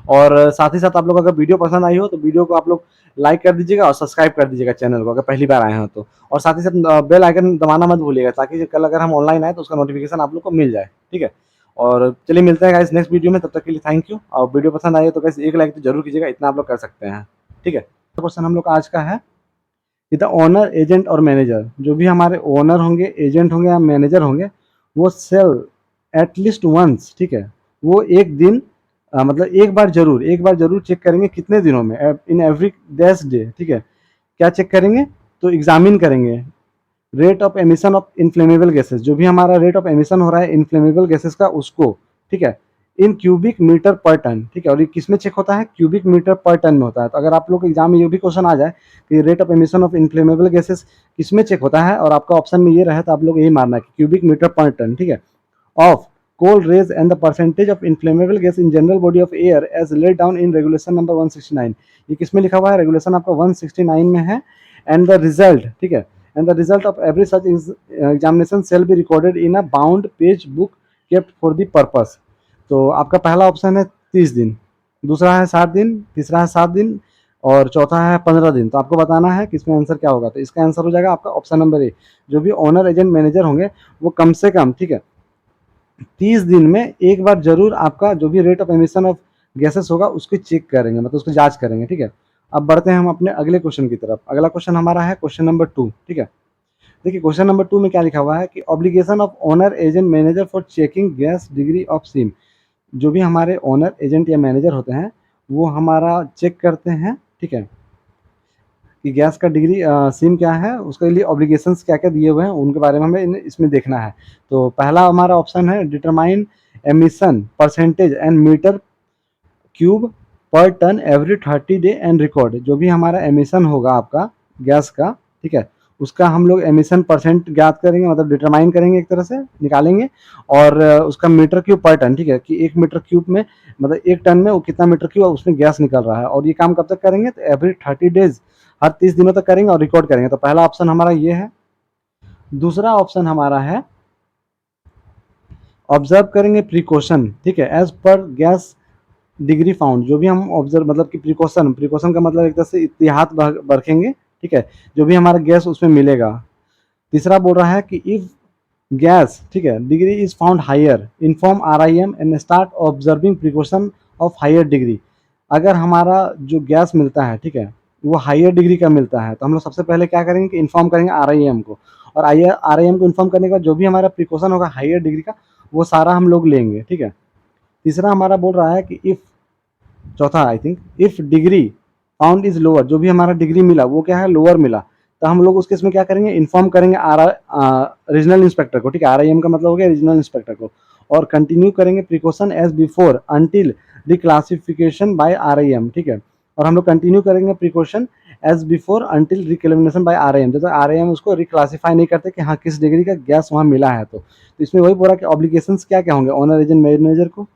और साथ ही साथ आप लोग अगर वीडियो पसंद आई हो तो वीडियो को आप लोग लाइक कर दीजिएगा और सब्सक्राइब कर दीजिएगा चैनल को, अगर पहली बार आए हो तो। और साथ ही साथ बेल आइकन दबाना मत भूलिएगा, ताकि कल अगर हम ऑनलाइन आए तो उसका नोटिफिकेशन आप लोग को मिल जाए, ठीक है। और चलिए मिलते हैं गाइस नेक्स्ट वीडियो में, तब तक के लिए थैंक यू। और वीडियो पसंद आई हो तो गाइस एक लाइक तो जरूर कीजिएगा, इतना आप लोग कर सकते हैं, ठीक है। क्वेश्चन हम लोग का आज का है कि द ओनर, एजेंट और मैनेजर, जो भी हमारे ओनर होंगे, एजेंट होंगे या मैनेजर होंगे, वो सेल एटलीस्ट वंस, ठीक है, वो एक दिन मतलब एक बार जरूर चेक करेंगे, कितने दिनों में, इन एवरी 10 डे, ठीक है। क्या चेक करेंगे, तो एग्जामिन करेंगे rate of emission of inflammable gases, जो भी हमारा रेट ऑफ एमिशन हो रहा है इनफ्लेमेबल गैसेस का, उसको, ठीक है, इन क्यूबिक मीटर पर टन, ठीक है। और ये किस में चेक होता है, क्यूबिक मीटर पर टन में होता है। तो अगर आप लोग के एग्जाम में ये भी क्वेश्चन आ जाए कि rate of emission of inflammable gases किस में चेक होता है, और आपका ऑप्शन में ये रहे, तो आप लोग यही मारना है कि क्यूबिक मीटर पर टन, ठीक है, of coal rays and the percentage of inflammable gas in general body of air as laid down in regulation number 169। ये किसमें लिखा हुआ है, रेगुलेशन आपका 169 में है। एंड द रिजल्ट, ठीक है, and the result of every such examination shall be recorded in a bound page book kept for the purpose. तो आपका पहला ऑप्शन है 30 दिन, दूसरा है 7 दिन, तीसरा है 7 दिन और चौथा है 15 दिन। तो आपको बताना है कि इसमें आंसर क्या होगा। तो इसका आंसर हो जाएगा आपका ऑप्शन नंबर ए। जो भी ओनर एजेंट मैनेजर होंगे वो कम से कम, ठीक है, 30 दिन में एक बार जरूर आपका जो भी rate of emission of gases होगा उसको चेक करेंगे, मतलब उसको जांच करेंगे, ठीक है। अब बढ़ते हैं हम अपने अगले क्वेश्चन की तरफ। अगला क्वेश्चन हमारा है क्वेश्चन नंबर 2, ठीक है। देखिए क्वेश्चन नंबर 2 में क्या लिखा हुआ है कि obligation of owner agent manager for checking gas degree of seam. जो भी हमारे ओनर एजेंट या मैनेजर होते हैं वो हमारा चेक करते हैं, ठीक है, कि गैस का डिग्री सीम क्या है, उसके लिए ऑब्लिगेशंस क्या क्या दिए हुए हैं उनके बारे में हमें इसमें देखना है। तो पहला हमारा ऑप्शन है determine emission percentage and metre cube per ton every 30 day and record. जो भी हमारा एमिशन होगा आपका गैस का, ठीक है, उसका हम लोग एमिशन परसेंट ज्ञात करेंगे, मतलब डिटरमाइन करेंगे, एक तरह से निकालेंगे। और उसका मीटर क्यूब पर टन, ठीक है, कि 1 मीटर क्यूब में मतलब 1 टन में वो कितना मीटर क्यूब उसमें गैस निकल रहा है। और ये काम कब तक करेंगे, तो एवरी 30 डेज, हर 30 दिनों तक करेंगे और रिकॉर्ड करेंगे। तो पहला ऑप्शन हमारा ये है। दूसरा ऑप्शन हमारा है ऑब्जर्व करेंगे प्रिकॉशन, ठीक है, as per gas degree found. जो भी हम ऑब्जर्व मतलब कि प्रिकॉशन, प्रिकॉशन का मतलब एक तरह से एहतियात बरतेंगे, ठीक है, जो भी हमारा गैस उसमें मिलेगा। तीसरा बोल रहा है कि इफ गैस, ठीक है, degree is found higher inform RIM and start observing precaution of higher degree. अगर हमारा जो गैस मिलता है, ठीक है, वो हायर डिग्री का मिलता है तो हम लोग सबसे पहले क्या करेंगे कि इन्फॉर्म करेंगे RIM को। और RIM को इन्फॉर्म करने के बाद जो भी हमारा प्रिकॉशन होगा हायर डिग्री का वो सारा हम लोग लेंगे, ठीक है। तीसरा हमारा बोल रहा है कि इफ, चौथा I think, if degree found is lower, जो भी हमारा डिग्री मिला वो क्या है, लोअर मिला, तो हम लोग उसके इसमें क्या करेंगे, इन्फॉर्म करेंगे रीजनल इंस्पेक्टर को, ठीक है, RIM का मतलब हो गया रीजनल इंस्पेक्टर को। और कंटिन्यू करेंगे precaution as before until reclassification by RIM, ठीक है। और हम लोग कंटिन्यू करेंगे precaution as before until reclamation by RIM, जब तक RIM उसको रिक्लासीफाई नहीं करते कि हाँ किस डिग्री का गैस वहाँ मिला है। तो इसमें वही पूरा कि ऑब्लिगेशंस क्या क्या होंगे ओनर एजेंट मैनेजर को।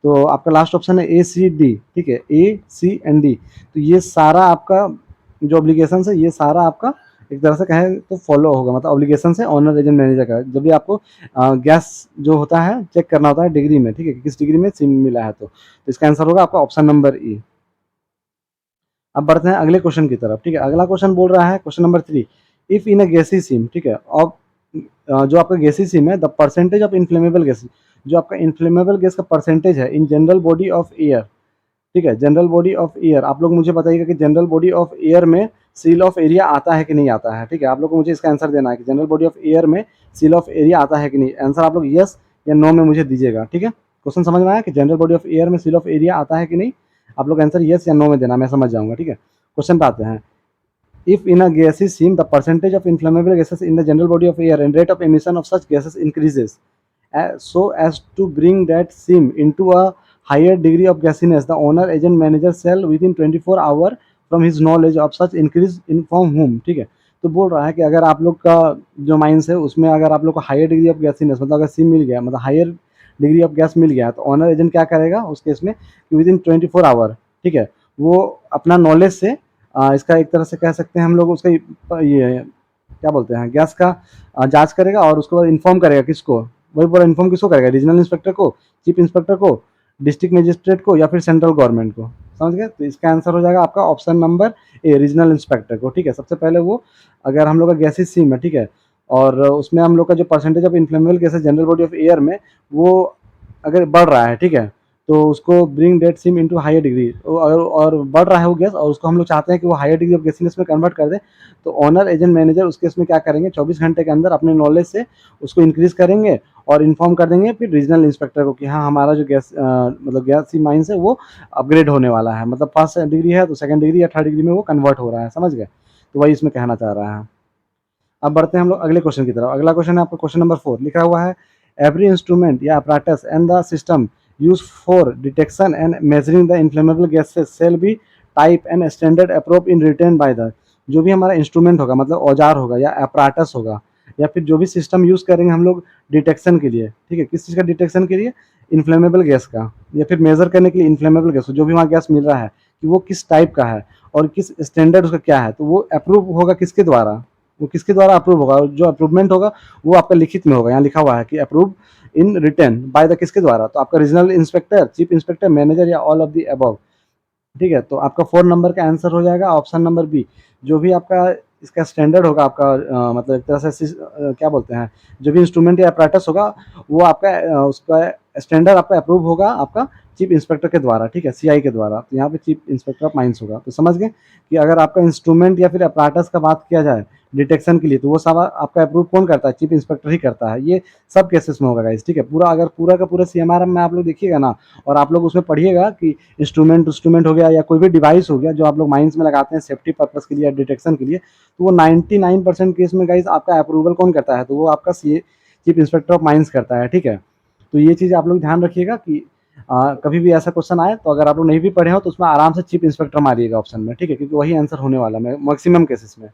तो आपका लास्ट ऑप्शन है ACD, ठीक है, ACND। तो ये सारा आपका जो ऑब्लिगेशन है ये सारा आपका एक तरह से कहें तो फॉलो होगा, मतलब ऑब्लिगेशन है ऑनर एजेंट मैनेजर का जब भी आपको गैस जो होता है चेक करना होता है डिग्री में, ठीक है, किस डिग्री में सिम मिला है। तो इसका आंसर होगा आपका ऑप्शन नंबर E। अब बढ़ते हैं अगले क्वेश्चन की तरफ, ठीक है। अगला क्वेश्चन बोल रहा है question number 3, if in a gassy seam, ठीक है, अब जो आपका गैसी सिम है the percentage of inflammable gas, जो आपका इन्फ्लेमेबल गैस का परसेंटेज है in general body of air, ठीक है, जनरल बॉडी ऑफ एयर। आप लोग मुझे बताइएगा कि जनरल बॉडी ऑफ एयर में सील ऑफ एरिया आता है कि नहीं आता है, ठीक है। आप लोग को मुझे इसका आंसर देना है कि जनरल बॉडी ऑफ एयर में सील ऑफ एरिया आता है कि नहीं। आंसर आप लोग यस या नो में मुझे दीजिएगा, ठीक है। क्वेश्चन समझ में आया कि जनरल बॉडी ऑफ एयर में सील ऑफ एरिया आता है कि नहीं। आप लोग आंसर यस या नो में देना, मैं समझ जाऊंगा, ठीक है। क्वेश्चन पे आते हैं। If in a gaseous stream, the percentage of inflammable gases in the general body of air and rate of emission of such gases increases, so as to bring that stream into a higher degree of gasiness, the owner agent manager shall within 24 hour from his knowledge of such increase inform whom, ठीक है। तो बोल रहा है कि अगर आप लोग का जो माइंस है उसमें अगर आप लोग को हायर डिग्री ऑफ गैसीनेस मतलब अगर सीम मिल गया, मतलब हायर डिग्री ऑफ गैस मिल गया, तो ऑनर एजेंट क्या करेगा उस केस में कि विदिन 24 आवर, ठीक है, वो अपना नॉलेज से इसका एक तरह से कह सकते हैं हम लोग उसका ये क्या बोलते हैं गैस का जांच करेगा और उसके बाद इन्फॉर्म करेगा किसको, वही पूरा इन्फॉर्म किसको करेगा, रीजनल इंस्पेक्टर को, चीफ इंस्पेक्टर को, डिस्ट्रिक्ट मजिस्ट्रेट को या फिर सेंट्रल गवर्नमेंट को। समझ गए। तो इसका आंसर हो जाएगा आपका option number A, regional inspector को, ठीक है। सबसे पहले वो अगर हम लोग का गैसेज सीम है, ठीक है, और उसमें हम लोग का जो percentage of inflammable gases general body of air में वो अगर बढ़ रहा है, ठीक है, तो उसको bring that seam into higher degree, और बढ़ रहा है वो गैस और उसको हम लोग चाहते हैं कि वो हायर डिग्री ऑफ गैसीनेस में कन्वर्ट कर दे। तो ऑनर एजेंट मैनेजर उसके इसमें क्या करेंगे 24 घंटे के अंदर अपने नॉलेज से उसको इंक्रीज करेंगे और इन्फॉर्म कर देंगे फिर रीजनल इंस्पेक्टर को कि हाँ हमारा जो गैस मतलब गैस माइंस है वो अपग्रेड होने वाला है, मतलब फर्स्ट डिग्री है तो सेकंड डिग्री या थर्ड डिग्री में वो कन्वर्ट हो रहा है। समझ गए। तो वही इसमें कहना चाह रहा है। अब बढ़ते हैं हम लोग अगले क्वेश्चन की तरफ। अगला क्वेश्चन है आपका क्वेश्चन नंबर 4, लिखा हुआ है एवरी इंस्ट्रूमेंट या apparatus and the system used for detection and measuring the inflammable gases shall be type and standard approved in written by the, जो भी हमारा इंस्ट्रूमेंट होगा मतलब औजार होगा या apparatus होगा या फिर जो भी सिस्टम यूज करेंगे हम लोग डिटेक्शन के लिए, ठीक है, किस चीज़ का डिटेक्शन के लिए, इन्फ्लेमेबल गैस का, या फिर मेजर करने के लिए इन्फ्लेमेबल गैस जो भी वहाँ गैस मिल रहा है कि वो किस टाइप का है और किस स्टैंडर्ड उसका क्या है, तो वो अप्रूव होगा किसके द्वारा, वो किसके द्वारा अप्रूव होगा, जो अप्रूवमेंट होगा वो आपका लिखित में होगा। यहाँ लिखा हुआ है कि approve in return by the किसके द्वारा, तो आपका regional inspector, chief inspector, manager या ऑल ऑफ द अबव। ठीक है, तो आपका 4 नंबर का आंसर हो जाएगा ऑप्शन नंबर बी। जो भी आपका इसका स्टैंडर्ड होगा आपका मतलब एक तरह से क्या बोलते हैं, जो भी इंस्ट्रूमेंट या अपैरेटस होगा वो आपका उसका स्टैंडर्ड आपका अप्रूव होगा आपका चीफ इंस्पेक्टर के द्वारा, ठीक है, सीआई के द्वारा। तो यहाँ पे चीफ इंस्पेक्टर ऑफ माइंस होगा। तो समझ गए कि अगर आपका इंस्ट्रूमेंट या फिर अपैरेटस का बात किया जाए डिटेक्शन के लिए, तो वो सब आपका अप्रूव कौन करता है? चीफ इंस्पेक्टर ही करता है। ये सब केसेस में होगा गाइस, ठीक है। पूरा अगर पूरा का पूरा सीएमआरएम में आप लोग देखिएगा ना, और आप लोग उसमें पढ़िएगा कि इंस्ट्रूमेंट हो गया या कोई भी डिवाइस हो गया जो आप लोग माइंस में लगाते हैं सेफ्टी पर्पस के लिए या डिटेक्शन के लिए, तो वो 99% केस में गाइस आपका अप्रूवल कौन करता है? तो वो आपका चीफ इंस्पेक्टर ऑफ माइंस करता है, ठीक है। तो ये चीज़ आप लोग ध्यान रखिएगा कि कभी भी ऐसा क्वेश्चन आए तो अगर आप लोग नहीं भी पढ़े हो तो उसमें आराम से चीफ इंस्पेक्टर मारिएगा ऑप्शन में, ठीक है, क्योंकि वही आंसर होने वाला है मैक्सिमम केसेस में।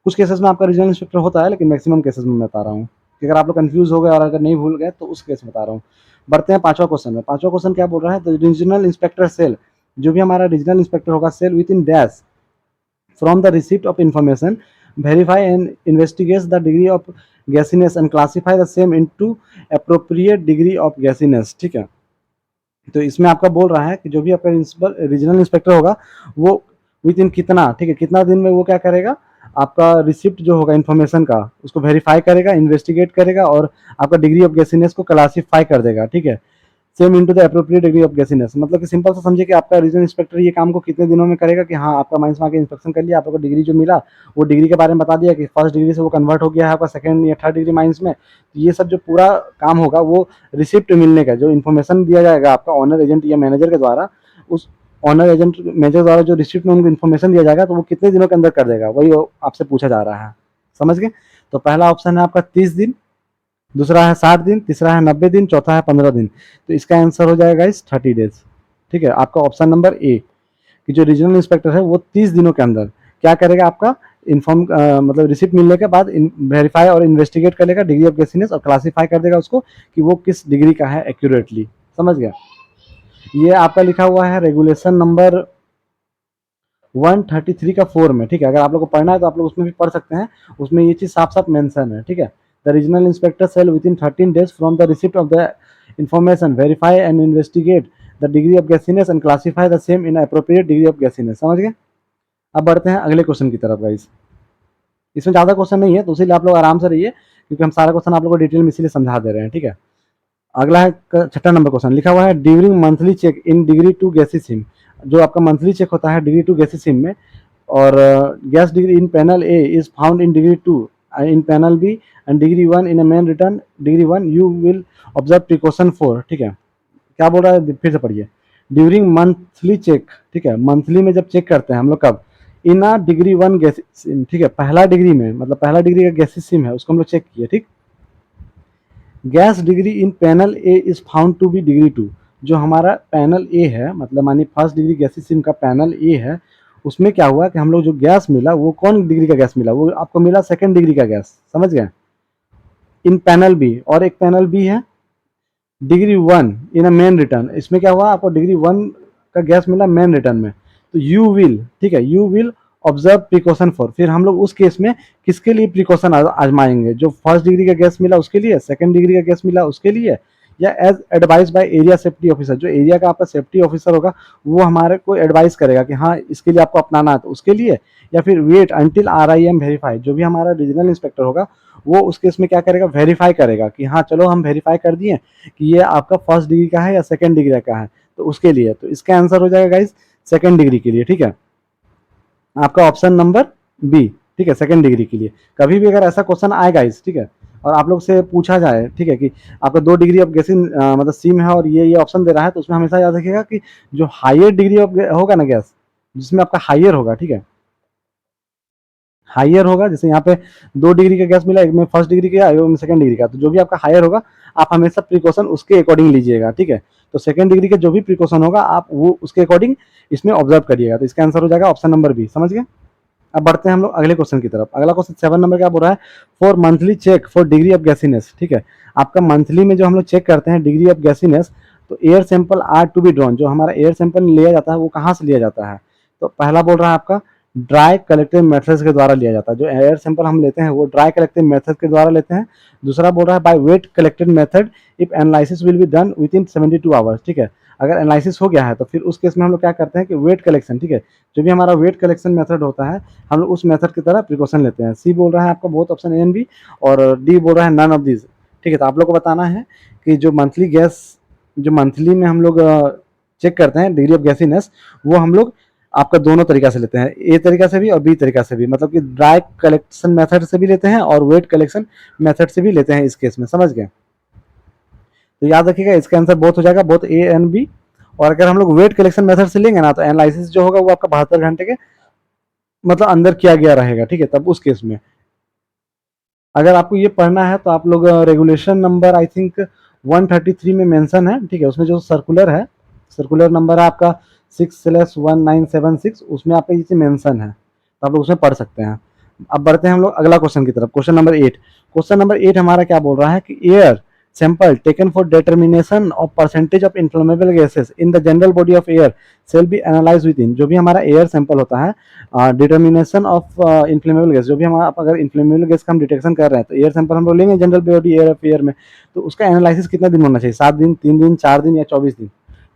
कुछ केसेस में आपका रीजनल इंस्पेक्टर होता है, लेकिन मैक्सिमम केसेस में मैं बता रहा हूँ कि अगर आप लोग कंफ्यूज हो गए और अगर नहीं भूल गए तो उस केस में बता रहा हूँ। बढ़ते हैं पांचवा क्वेश्चन में। पांचवा क्वेश्चन क्या बोल रहा है? द रीजनल इंस्पेक्टर सेल, जो भी हमारा रीजनल इंस्पेक्टर होगा, shall within dash from the receipt of information verify and investigates the degree of gassiness and classify the same into appropriate degree of gassiness, ठीक है। तो इसमें आपका बोल रहा है कि जो भी आपका रीजनल इंस्पेक्टर होगा वो विद इन कितना, ठीक है, कितना दिन में वो क्या करेगा, आपका रिसिप्ट जो होगा इन्फॉर्मेशन का उसको वेरीफाई करेगा, इन्वेस्टिगेट करेगा और आपका डिग्री ऑफ गैसीनेस को क्लासीफाई कर देगा, ठीक है। Same into the appropriate degree of gassiness, मतलब कि सिंपल सा समझिए कि आपका रीजनल इंस्पेक्टर ये काम को कितने दिनों में करेगा कि हाँ आपका माइंस में आके इंस्पेक्शन कर लिया, आपको डिग्री जो मिला वो डिग्री के बारे में बता दिया कि फर्स्ट डिग्री से वो कन्वर्ट हो गया है आपका सेकंड या थर्ड डिग्री माइंस में। तो ये सब जो पूरा काम होगा वो रिसिप्ट मिलने का, जो इन्फॉर्मेशन दिया जाएगा आपका ऑनर एजेंट या मैनेजर के द्वारा, उस ऑनर एजेंट मैनेजर द्वारा जो रिसिप्ट में उनको इन्फॉर्मेशन दिया जाएगा तो वो कितने दिनों के अंदर कर देगा, वही आपसे पूछा जा रहा है। समझ गए? तो पहला ऑप्शन है आपका 30 दिन, दूसरा है 60 दिन, तीसरा है 90 दिन, चौथा है 15 दिन। तो इसका आंसर हो जाएगा इस 30 डेज, ठीक है। आपका ऑप्शन नंबर ए कि जो रीजनल इंस्पेक्टर है वो 30 दिनों के अंदर क्या करेगा, आपका इन्फॉर्म मतलब रिसिप्ट मिलने के बाद वेरीफाई और इन्वेस्टिगेट करेगा डिग्री ऑफ गैसीनेस और क्लासीफाई कर देगा उसको कि वो किस डिग्री का है एक्यूरेटली। समझ गया? ये आपका लिखा हुआ है रेगुलेशन नंबर 133 का 4 में, ठीक है। अगर आप लोग को पढ़ना है तो आप लोग उसमें भी पढ़ सकते हैं, उसमें ये चीज़ साफ साफ मेंशन है, ठीक है। The regional inspector shall within 13 days from the receipt of the information verify and investigate the degree of gassiness and classify the same in appropriate degree of gassiness. समझ गए? अब बढ़ते हैं अगले क्वेश्चन की तरफ गाइस। इसमें ज़्यादा क्वेश्चन नहीं है तो इसीलिए आप लोग आराम से रहिए, क्योंकि हम सारा क्वेश्चन आप लोग को डिटेल में इसीलिए समझा दे रहे हैं, ठीक है। अगला है छठा नंबर क्वेश्चन, लिखा हुआ है during monthly check in degree to gassy seam. जो आपका मंथली चेक होता है डिग्री टू गैसी सिम में, और gas degree in panel A is found in degree 2 in panel B and degree 1 in a main return degree 1 you will observe precaution 4, ठीक है। क्या बोल रहा है फिर से पढ़िए। ड्यूरिंग मंथली चेक, ठीक है, मंथली में जब चेक करते हैं हम लोग कब, इन अ डिग्री 1 गैस सिम, ठीक है, पहला डिग्री में, मतलब पहला डिग्री का गैसी सिम है उसको हम लोग चेक किए, ठीक। Gas degree in panel A is found to be degree 2। जो हमारा पैनल ए है, मतलब मानिए फर्स्ट डिग्री गैसी सिम का पैनल ए है, उसमें क्या हुआ कि हम लोग जो गैस मिला वो कौन डिग्री का गैस मिला, वो आपको मिला सेकंड डिग्री का गैस। समझ गए? इन पैनल बी, और एक पैनल बी है degree 1 in a main return, इसमें क्या हुआ आपको डिग्री 1 का गैस मिला मेन रिटर्न में। तो यू विल, ठीक है, you will observe precaution for, फिर हम लोग उस केस में किसके लिए प्रिकॉशन आजमाएंगे, जो फर्स्ट डिग्री का गैस मिला उसके लिए, सेकंड डिग्री का गैस मिला उसके लिए, या as advice by area safety officer, जो एरिया का आपका सेफ्टी ऑफिसर होगा वो हमारे को एडवाइस करेगा कि हाँ इसके लिए आपको अपनाना है तो उसके लिए, या फिर वेट अंटिल RIM वेरीफाई, जो भी हमारा रीजनल इंस्पेक्टर होगा वो उस केस में क्या करेगा, वेरीफाई करेगा कि हाँ चलो हम वेरीफाई कर दिए कि ये आपका फर्स्ट डिग्री का है या सेकंड डिग्री का है, तो उसके लिए। तो इसका आंसर हो जाएगा गाइस सेकंड डिग्री के लिए, ठीक है, आपका ऑप्शन नंबर बी, ठीक है, सेकंड डिग्री के लिए। कभी भी अगर ऐसा क्वेश्चन आएगा इस, ठीक है, और आप लोग से पूछा जाए, ठीक है, कि आपका 2 डिग्री ऑफ गैसिंग मतलब सीम है और ये ऑप्शन दे रहा है, तो उसमें हमेशा याद रखिएगा कि जो हायर डिग्री ऑफ होगा ना गैस, जिसमें आपका हायर होगा, ठीक है, हायर होगा, जैसे यहाँ पे 2 डिग्री का गैस मिला, एक में फर्स्ट डिग्री का, एक में सेकंड डिग्री का, तो जो भी आपका हायर होगा आप हमेशा प्रिकॉशन उसके अकॉर्डिंग लीजिएगा, ठीक है। तो सेकंड डिग्री का जो भी प्रिकॉशन होगा आप वो उसके अकॉर्डिंग इसमें ऑब्जर्व करिएगा। तो इसका आंसर हो जाएगा ऑप्शन नंबर बी। समझ गए? अब बढ़ते हैं हम लोग अगले क्वेश्चन की तरफ। अगला क्वेश्चन 7 नंबर क्या बोल रहा है, for monthly check for degree of gassiness, ठीक है। आपका मंथली में जो हम लोग चेक करते हैं डिग्री ऑफ गैसीनेस, तो air sample are to be drawn, जो हमारा एयर सैंपल लिया जाता है वो कहाँ से लिया जाता है, तो पहला बोल रहा है आपका ड्राई कलेक्टिव मेथड्स के द्वारा लिया जाता है, जो एयर सैंपल हम लेते हैं वो ड्राई कलेक्टिव मेथड के द्वारा लेते हैं। दूसरा बोल रहा है by weight collected method if analysis will be done with in 72 hours, ठीक है। अगर एनालिसिस हो गया है तो फिर उस केस में हम लोग क्या करते हैं कि वेट कलेक्शन, ठीक है, जो भी हमारा वेट कलेक्शन मेथड होता है हम लोग उस मेथड की तरह प्रिकॉशन लेते हैं। सी बोल रहा है आपका both option A and B, और डी बोल रहा है नन ऑफ दीज, ठीक है। तो आप लोग को बताना है कि जो मंथली गैस, जो मंथली में हम लोग चेक करते हैं डिग्री ऑफ गैसीनेस, वो हम लोग आपका दोनों तरीका से लेते हैं, ए तरीका से भी और बी तरीका से भी, मतलब कि ड्राई कलेक्शन मेथड से भी लेते हैं और वेट कलेक्शन मेथड से भी लेते हैं इस केस में, समझ गए। तो याद रखिएगा इसका आंसर बोथ हो जाएगा, बोथ ए एंड बी। और अगर हम लोग वेट कलेक्शन मेथड से लेंगे ना तो एनालिसिस जो होगा वो आपका 72 घंटे के मतलब अंदर किया गया रहेगा, ठीक है। तब उस केस में अगर आपको ये पढ़ना है तो आप लोग रेगुलेशन नंबर आई थिंक 133 में मेंशन है, ठीक है, उसमें जो सर्कुलर है, सर्कुलर नंबर है आपका 6/1976, उसमें आपका ये चीज मेंशन है, तो आप लोग उसमें पढ़ सकते हैं। अब बढ़ते हैं हम लोग अगला क्वेश्चन की तरफ, क्वेश्चन नंबर 8। क्वेश्चन नंबर 8 हमारा क्या बोल रहा है कि air sample taken for determination of percentage of inflammable gases in the general body of air shall be analyse with in. जो भी हमारा एयर सैंपल होता है, डिटर्मिनेशन ऑफ इन्फ्लेमेबल गैस, जो भी हमारा अगर इन्फ्लेमेबल गैस का हम डिटेक्शन कर रहे हैं तो एयर सैंपल हम लोग लेंगे general body air of air में, तो उसका एनालिसिस कितना दिन होना चाहिए, 7 दिन, 3 दिन, 4 दिन या 24 दिन,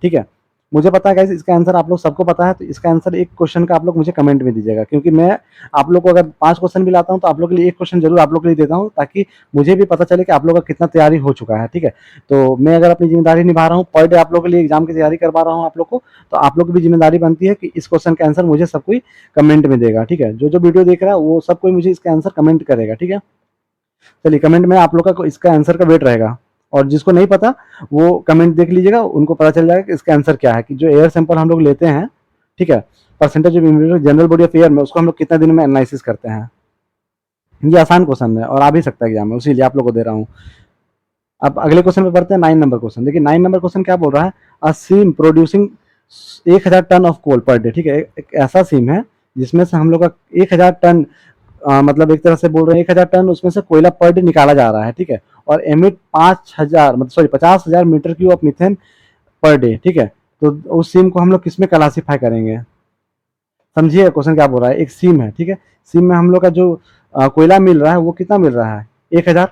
ठीक है। मुझे पता है गाइस इसका आंसर आप लोग सबको पता है, तो इसका आंसर एक क्वेश्चन का आप लोग मुझे कमेंट में दीजिएगा, क्योंकि मैं आप लोग को अगर 5 क्वेश्चन भी लाता हूं तो आप लोग के लिए एक क्वेश्चन जरूर आप लोग के लिए देता हूं, ताकि मुझे भी पता चले कि आप लोग का कितना तैयारी हो चुका है, ठीक है। तो मैं अगर अपनी जिम्मेदारी निभा रहा हूँ, पर डे आप लोग के लिए एग्जाम की तैयारी करवा रहा हूँ आप लोग को, तो आप लोग की भी जिम्मेदारी बनती है कि इस क्वेश्चन का आंसर मुझे सब कोई कमेंट में देगा, ठीक है। जो जो वीडियो देख रहा है वो सब कोई मुझे इसका आंसर कमेंट करेगा, ठीक है। चलिए कमेंट में आप लोग का इसका आंसर का वेट रहेगा, और जिसको नहीं पता वो कमेंट देख लीजिएगा, उनको पता चल जाएगा कि इसका आंसर क्या है, कि जो एयर सैंपल हम लोग लेते हैं, ठीक है, percentage of general body of air में, उसको हम लोग कितना दिन में एनालिसिस करते हैं। ये आसान क्वेश्चन है और आ भी सकता है एग्जाम में, इसीलिए आप लोग को दे रहा हूँ। अब अगले क्वेश्चन पे बढ़ते हैं, 9 नंबर क्वेश्चन। देखिए 9 नंबर क्वेश्चन क्या बोल रहा है, a seam producing 1000 ton of coal per day, ठीक है। एक ऐसा सीम है जिसमें से हम लोग का 1000 टन, मतलब एक तरह से बोल रहे हैं 1000 टन उसमें से कोयला पर डे निकाला जा रहा है, ठीक है, और एमिट 5000 मतलब sorry 50,000 metre cube of methane per day, ठीक है। तो उस सीम को हम लोग किस में क्लासीफाई करेंगे, समझिए क्वेश्चन क्या बोल रहा है। एक सीम है, ठीक है, सीम में हम लोग का जो कोयला मिल रहा है वो कितना मिल रहा है, 1000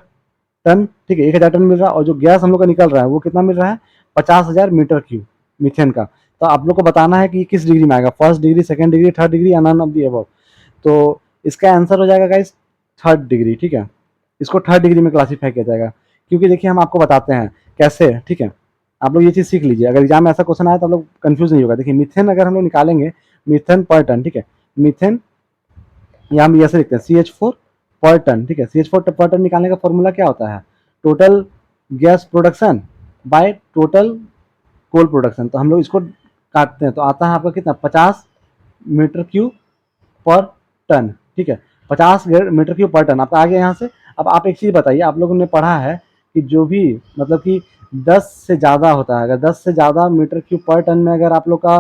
टन, ठीक है, 1000 टन मिल रहा है, और जो गैस हम लोग का निकल रहा है वो कितना मिल रहा है, 50,000 मीटर क्यूब मीथेन का। तो आप लोग को बताना है कि किस डिग्री में आएगा, first degree, second degree, third degree या नन ऑफ दी अबव। तो इसका आंसर हो जाएगा गाइस थर्ड डिग्री, ठीक है। इसको थर्ड डिग्री में क्लासीफाई किया जाएगा, क्योंकि देखिए हम आपको बताते हैं कैसे, ठीक है। आप लोग ये चीज़ सीख लीजिए, अगर एग्जाम में ऐसा क्वेश्चन आया तो आप लोग कंफ्यूज नहीं होगा। देखिए मीथेन अगर हम लोग निकालेंगे, मीथेन पर टन, ठीक है, मीथेन यहाँ हम ऐसे लिखते हैं CH4 पर टन, ठीक है। CH4 पर टन निकालने का फॉर्मूला क्या होता है, total gas production by total coal production. तो हम लोग इसको काटते हैं तो आता है आपका कितना, 50 मीटर क्यूब पर टन, ठीक है, 50 मीटर क्यूब पर टन आपका आ गया यहाँ से। अब आप एक चीज़ बताइए, आप लोगों ने पढ़ा है कि जो भी मतलब कि 10 से ज़्यादा होता है, अगर 10 से ज़्यादा मीटर क्यूब पर टन में अगर आप लोग का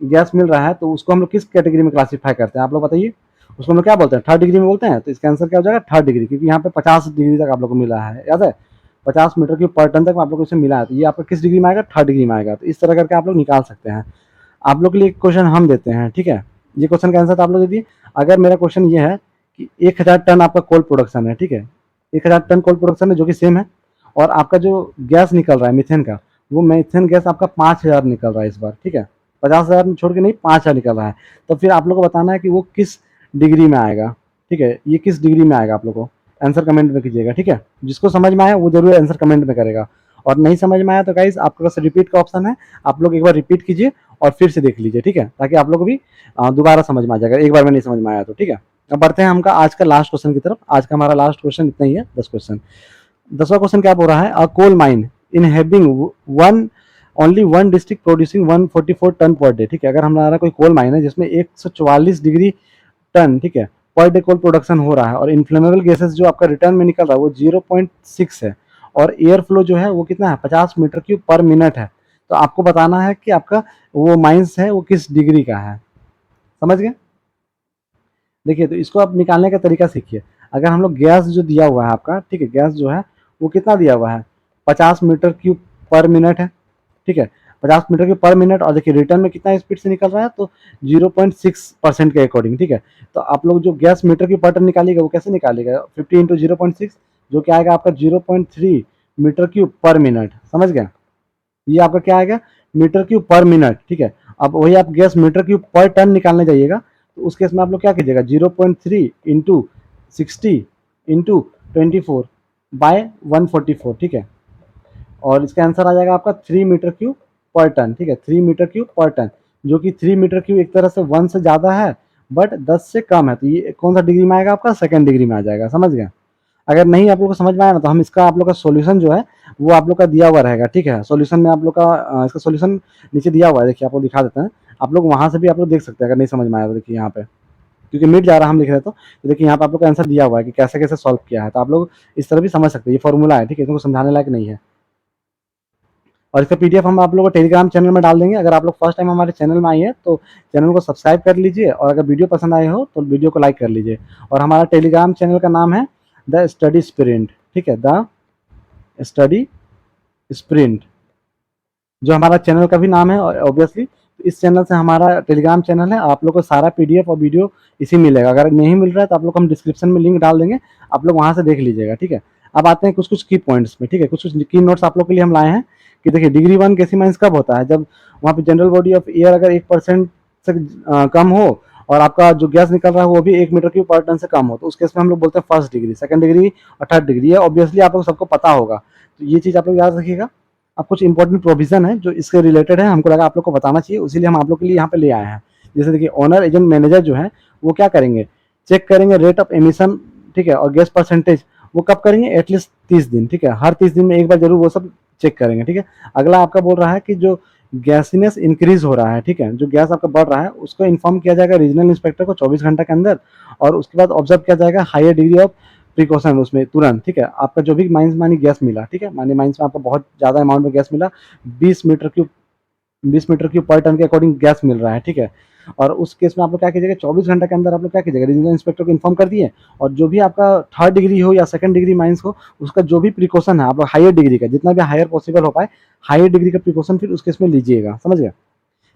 गैस मिल रहा है तो उसको हम लोग किस कैटेगरी में क्लासीफाई करते हैं, आप लोग बताइए। उसको हम लोग क्या बोलते हैं, थर्ड डिग्री में बोलते हैं। तो इसका आंसर क्या हो जाएगा, थर्ड डिग्री, क्योंकि यहाँ पे 50 डिग्री तक आप लोग को मिला है, याद है, 50 मीटर क्यूब पर टन तक आप लोग को इसमें मिला है। तो ये आपका किस डिग्री में आएगा, थर्ड डिग्री में आएगा। तो इस तरह करके आप लोग निकाल सकते हैं। आप लोग के लिए एक क्वेश्चन हम देते हैं, ठीक है, ये क्वेश्चन का आंसर तो आप लोग दे दिए। अगर मेरा क्वेश्चन ये है कि 1000 टन आपका कोल प्रोडक्शन है, ठीक है, 1000 टन कोल प्रोडक्शन है जो कि सेम है, और आपका जो गैस निकल रहा है मीथेन का, वो मीथेन गैस आपका 5000 निकल रहा है इस बार, ठीक है, 50,000 छोड़ के नहीं 5000 निकल रहा है। तो फिर आप लोग को बताना है कि वो किस डिग्री में आएगा, ठीक है, ये किस डिग्री में आएगा, आप लोग को आंसर कमेंट में कीजिएगा, ठीक है। जिसको समझ में आया वो जरूर आंसर कमेंट में करेगा, और नहीं समझ में आया तो गाइस आपके पास रिपीट का ऑप्शन है, आप लोग एक बार रिपीट कीजिए और फिर से देख लीजिए, ठीक है, ताकि आप लोग को भी दोबारा समझ में आ जाएगा, एक बार में नहीं समझ में आया तो, ठीक है। अब बढ़ते हैं हमका आज का लास्ट क्वेश्चन की तरफ। आज का हमारा लास्ट क्वेश्चन इतना ही है, 10 क्वेश्चन। 10वां क्वेश्चन क्या बोल रहा है, a coal mine in having one only one district producing 144 ton per day, ठीक है। अगर हमारा कोई कोल माइन है जिसमें 144 डिग्री टन, ठीक है, पर डे कोल प्रोडक्शन हो रहा है, और इन्फ्लेमेबल गैसेस जो आपका रिटर्न में निकल रहा है वो 0.6 है, और एयर फ्लो जो है वो कितना है, 50 मीटर क्यूब पर मिनट है। तो आपको बताना है कि आपका वो माइंस है वो किस डिग्री का है, समझ गए। देखिए तो इसको आप निकालने का तरीका सीखिए। अगर हम लोग गैस जो दिया हुआ है आपका, ठीक है, गैस जो है वो कितना दिया हुआ है, 50 मीटर क्यूब पर मिनट है, ठीक है, 50 मीटर क्यूब पर मिनट, और देखिए रिटर्न में कितना स्पीड से निकल रहा है, तो 0.6% के अकॉर्डिंग, ठीक है। तो आप लोग जो gas metre cube per ton निकालिएगा वो कैसे निकालिएगा, 50 इंटू 0.6, जो क्या आएगा आपका 0.3 मीटर क्यूब पर मिनट, समझ गए। ये आपका क्या आएगा, मीटर क्यूब पर मिनट, ठीक है। अब वही आप gas metre cube per ton निकालने जाइएगा तो उस केस में आप लोग क्या कीजिएगा, 0.3 इंटू 60 इंटू 24 बाय 144, ठीक है। और इसका आंसर आ जाएगा आपका 3 मीटर क्यूब पर टन, ठीक है, 3 मीटर क्यूब पर टन, जो कि 3 मीटर क्यूब एक तरह से 1 से ज़्यादा है बट 10 से कम है। तो ये कौन सा डिग्री में आएगा आपका, सेकंड डिग्री में आ जाएगा, समझ गए। अगर नहीं आप लोग को समझ में आया ना तो हम इसका आप लोग का सॉल्यूशन जो है वो आप लोग का दिया हुआ रहेगा, ठीक है। सॉल्यूशन में आप लोग का इसका सॉल्यूशन नीचे दिया हुआ है, देखिए आप लोग दिखा देते हैं, आप लोग वहाँ से भी आप लोग देख सकते हैं अगर नहीं समझ में आया तो। देखिए यहाँ पे क्योंकि मिट जा रहा है हम लिख रहे तो देखिए यहाँ पे आप लोग का आंसर दिया हुआ है कि कैसे कैसे सॉल्व किया है, तो आप लोग इस तरह भी समझ सकते हैं। ये फॉर्मूला है, ठीक है, इसको समझाने लायक नहीं है। और इसका पीडीएफ हम आप लोगों को टेलीग्राम चैनल में डाल देंगे। अगर आप लोग फर्स्ट टाइम हमारे चैनल में आए हैं तो चैनल को सब्सक्राइब कर लीजिए, और अगर वीडियो पसंद आए हो तो वीडियो को लाइक कर लीजिए। और हमारा टेलीग्राम चैनल का नाम है द स्टडी स्प्रिंट, ठीक है, द स्टडी स्प्रिंट, जो हमारा चैनल का भी नाम है। और ऑब्वियसली इस चैनल से हमारा टेलीग्राम चैनल है, आप लोग को सारा पीडीएफ और वीडियो इसी मिलेगा। अगर नहीं मिल रहा है तो आप लोग हम डिस्क्रिप्शन में लिंक डाल देंगे, आप लोग वहाँ से देख लीजिएगा, ठीक है। अब आते हैं कुछ कुछ की पॉइंट्स में, ठीक है, कुछ कुछ की नोट्स आप लोग के लिए हम लाए हैं कि देखिए डिग्री 1 गैसीय माइंस कब होता है, जब वहाँ पे जनरल बॉडी ऑफ एयर अगर 1% से कम हो और आपका जो गैस निकल रहा है वो भी 1 मीटर क्यूब पर टन से कम हो, तो उस केस में हम लोग बोलते हैं फर्स्ट डिग्री, सेकंड डिग्री और थर्ड डिग्री। है ऑब्वियसली आप लोग सबको पता होगा, तो ये चीज़ आप लोग याद रखिएगा। अब कुछ इंपॉर्टेंट प्रोविजन है जो इसके रिलेटेड है, हमको लगा आप लोग को बताना चाहिए, इसीलिए हम आप लोग के लिए यहाँ पे ले आए हैं। जैसे देखिए ओनर एजेंट मैनेजर जो है वो क्या करेंगे, चेक करेंगे रेट ऑफ एमिशन, ठीक है, और गैस परसेंटेज वो कब करेंगे, एटलीस्ट 30 दिन, ठीक है, हर 30 दिन में एक बार जरूर वो सब चेक करेंगे, ठीक है। अगला आपका बोल रहा है कि जो गैसिनेस इंक्रीज हो रहा है, ठीक है, जो गैस आपका बढ़ रहा है उसको इन्फॉर्म किया जाएगा रीजनल इंस्पेक्टर को 24 घंटे के अंदर, और उसके बाद ऑब्जर्व किया जाएगा हायर डिग्री ऑफ प्रिकॉशन उसमें तुरंत, ठीक है। आपका जो भी माइंस मानी गैस मिला, ठीक है, मानी माइंस में आपको बहुत ज़्यादा अमाउंट में गैस मिला, 20 metre cube 20 metre cube per ton के अकॉर्डिंग गैस मिल रहा है, ठीक है। और उस केस में आप लोग क्या कीजिएगा, 24 घंटे के अंदर आप लोग क्या कीजिएगा, रीजनल इंस्पेक्टर को इन्फॉर्म कर दिए, और जो भी आपका थर्ड डिग्री हो या सेकंड डिग्री माइंस हो उसका जो भी प्रिकॉशन है आप लोग हायर डिग्री का, जितना भी हायर पॉसिबल हो पाए हायर डिग्री का प्रिकॉशन फिर उस केस में लीजिएगा, समझ गए।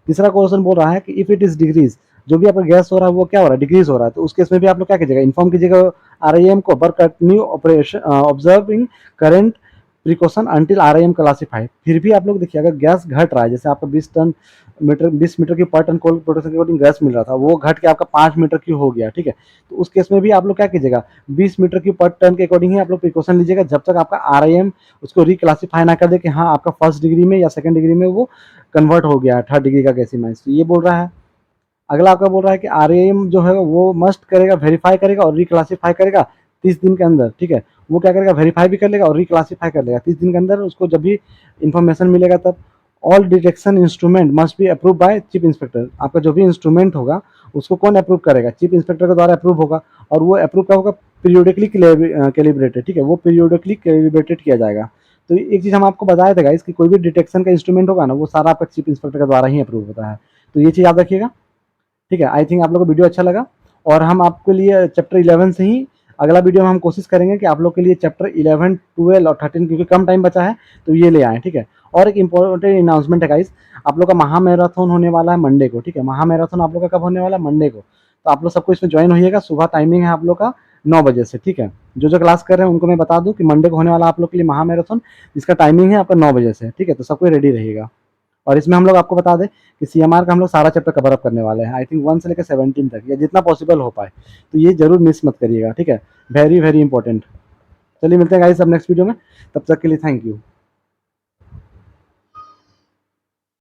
तीसरा क्वेश्चन बोल रहा है कि इफ इट इज डिग्रीज, जो भी आपका गैस हो रहा है वो क्या हो रहा है, डिग्रीज हो रहा है, तो उस केस में भी आप लोग क्या कीजिएगा, इन्फॉर्म कीजिएगा आरआईएम को, but continue operation observing current precaution until RIM classify. फिर भी आप लोग देखिए अगर गैस घट रहा है, जैसे आपका 20 मीटर की पर टन कोल प्रोडक्शन के अकॉर्डिंग गैस मिल रहा था, वो घट के आपका 5 मीटर की हो गया, ठीक है, तो उस केस में भी आप लोग क्या कीजिएगा, 20 मीटर की पर टन के अकॉर्डिंग ही आप लोग प्रिकॉशन लीजिएगा, जब तक आपका आरआईएम उसको रिक्लासीफाई ना कर दे कि हाँ आपका फर्स्ट डिग्री में या सेकंड डिग्री में वो कन्वर्ट हो गया थर्ड डिग्री का गैसीय माइंस, तो ये बोल रहा है। अगला आपका बोल रहा है कि आरएएम जो है वो मस्ट करेगा, वेरीफाई करेगा और रिक्लासीफाई करेगा 30 दिन के अंदर, ठीक है। वो क्या करेगा, वेरीफाई भी कर लेगा और रिक्लासीफाई कर लेगा 30 दिन के अंदर, उसको जब भी इंफॉर्मेशन मिलेगा तब। All detection instrument must be approve by chief inspector. आपका जो भी इंस्ट्रूमेंट होगा उसको कौन अप्रूव करेगा, चीफ इंस्पेक्टर के द्वारा अप्रूव होगा, और वो अप्रूव क्या होगा, पीरियोडिकली कैलिब्रेटेड, ठीक है, वो पीरियोडिकली कैलिब्रेटेड किया जाएगा। तो एक चीज़ हम आपको बताया था गाइस कि कोई भी डिटेक्शन का इंस्ट्रूमेंट होगा ना वो सारा आपका चीफ इंस्पेक्टर के द्वारा ही अप्रूव होता है, तो ये चीज़ याद रखिएगा, ठीक है। आई थिंक आप लोग को वीडियो अच्छा लगा, और हम आपके लिए चैप्टर 11 से ही अगला वीडियो में हम कोशिश करेंगे कि आप लोग के लिए चैप्टर 11, 12 और 13, क्योंकि कम टाइम बचा है तो ये ले आए, ठीक है। और एक इंपॉर्टेंट अनाउंसमेंट है गाइस, आप लोग का महामैराथन होने वाला है मंडे को, ठीक है, महामैराथन आप लोग का कब होने वाला है, मंडे को, तो आप लोग सबको इसमें ज्वाइन होइएगा। सुबह टाइमिंग है आप लोग का 9 बजे से, ठीक है। जो क्लास कर रहे हैं उनको मैं बता दूं कि मंडे को होने वाला आप लोग के लिए महामैराथन, जिसका टाइमिंग है आपका 9 बजे से, ठीक है, तो सबको रेडी रहिएगा। और इसमें हम लोग आपको बता दें कि सीएमआर का हम लोग सारा चैप्टर कवर अप करने वाले हैं, आई थिंक 1 से लेकर 17 तक, या जितना पॉसिबल हो पाए, तो ये जरूर मिस मत करिएगा, ठीक है, वेरी वेरी इंपॉर्टेंट। चलिए मिलते हैं गाइस अब नेक्स्ट वीडियो में, तब तक के लिए थैंक यू।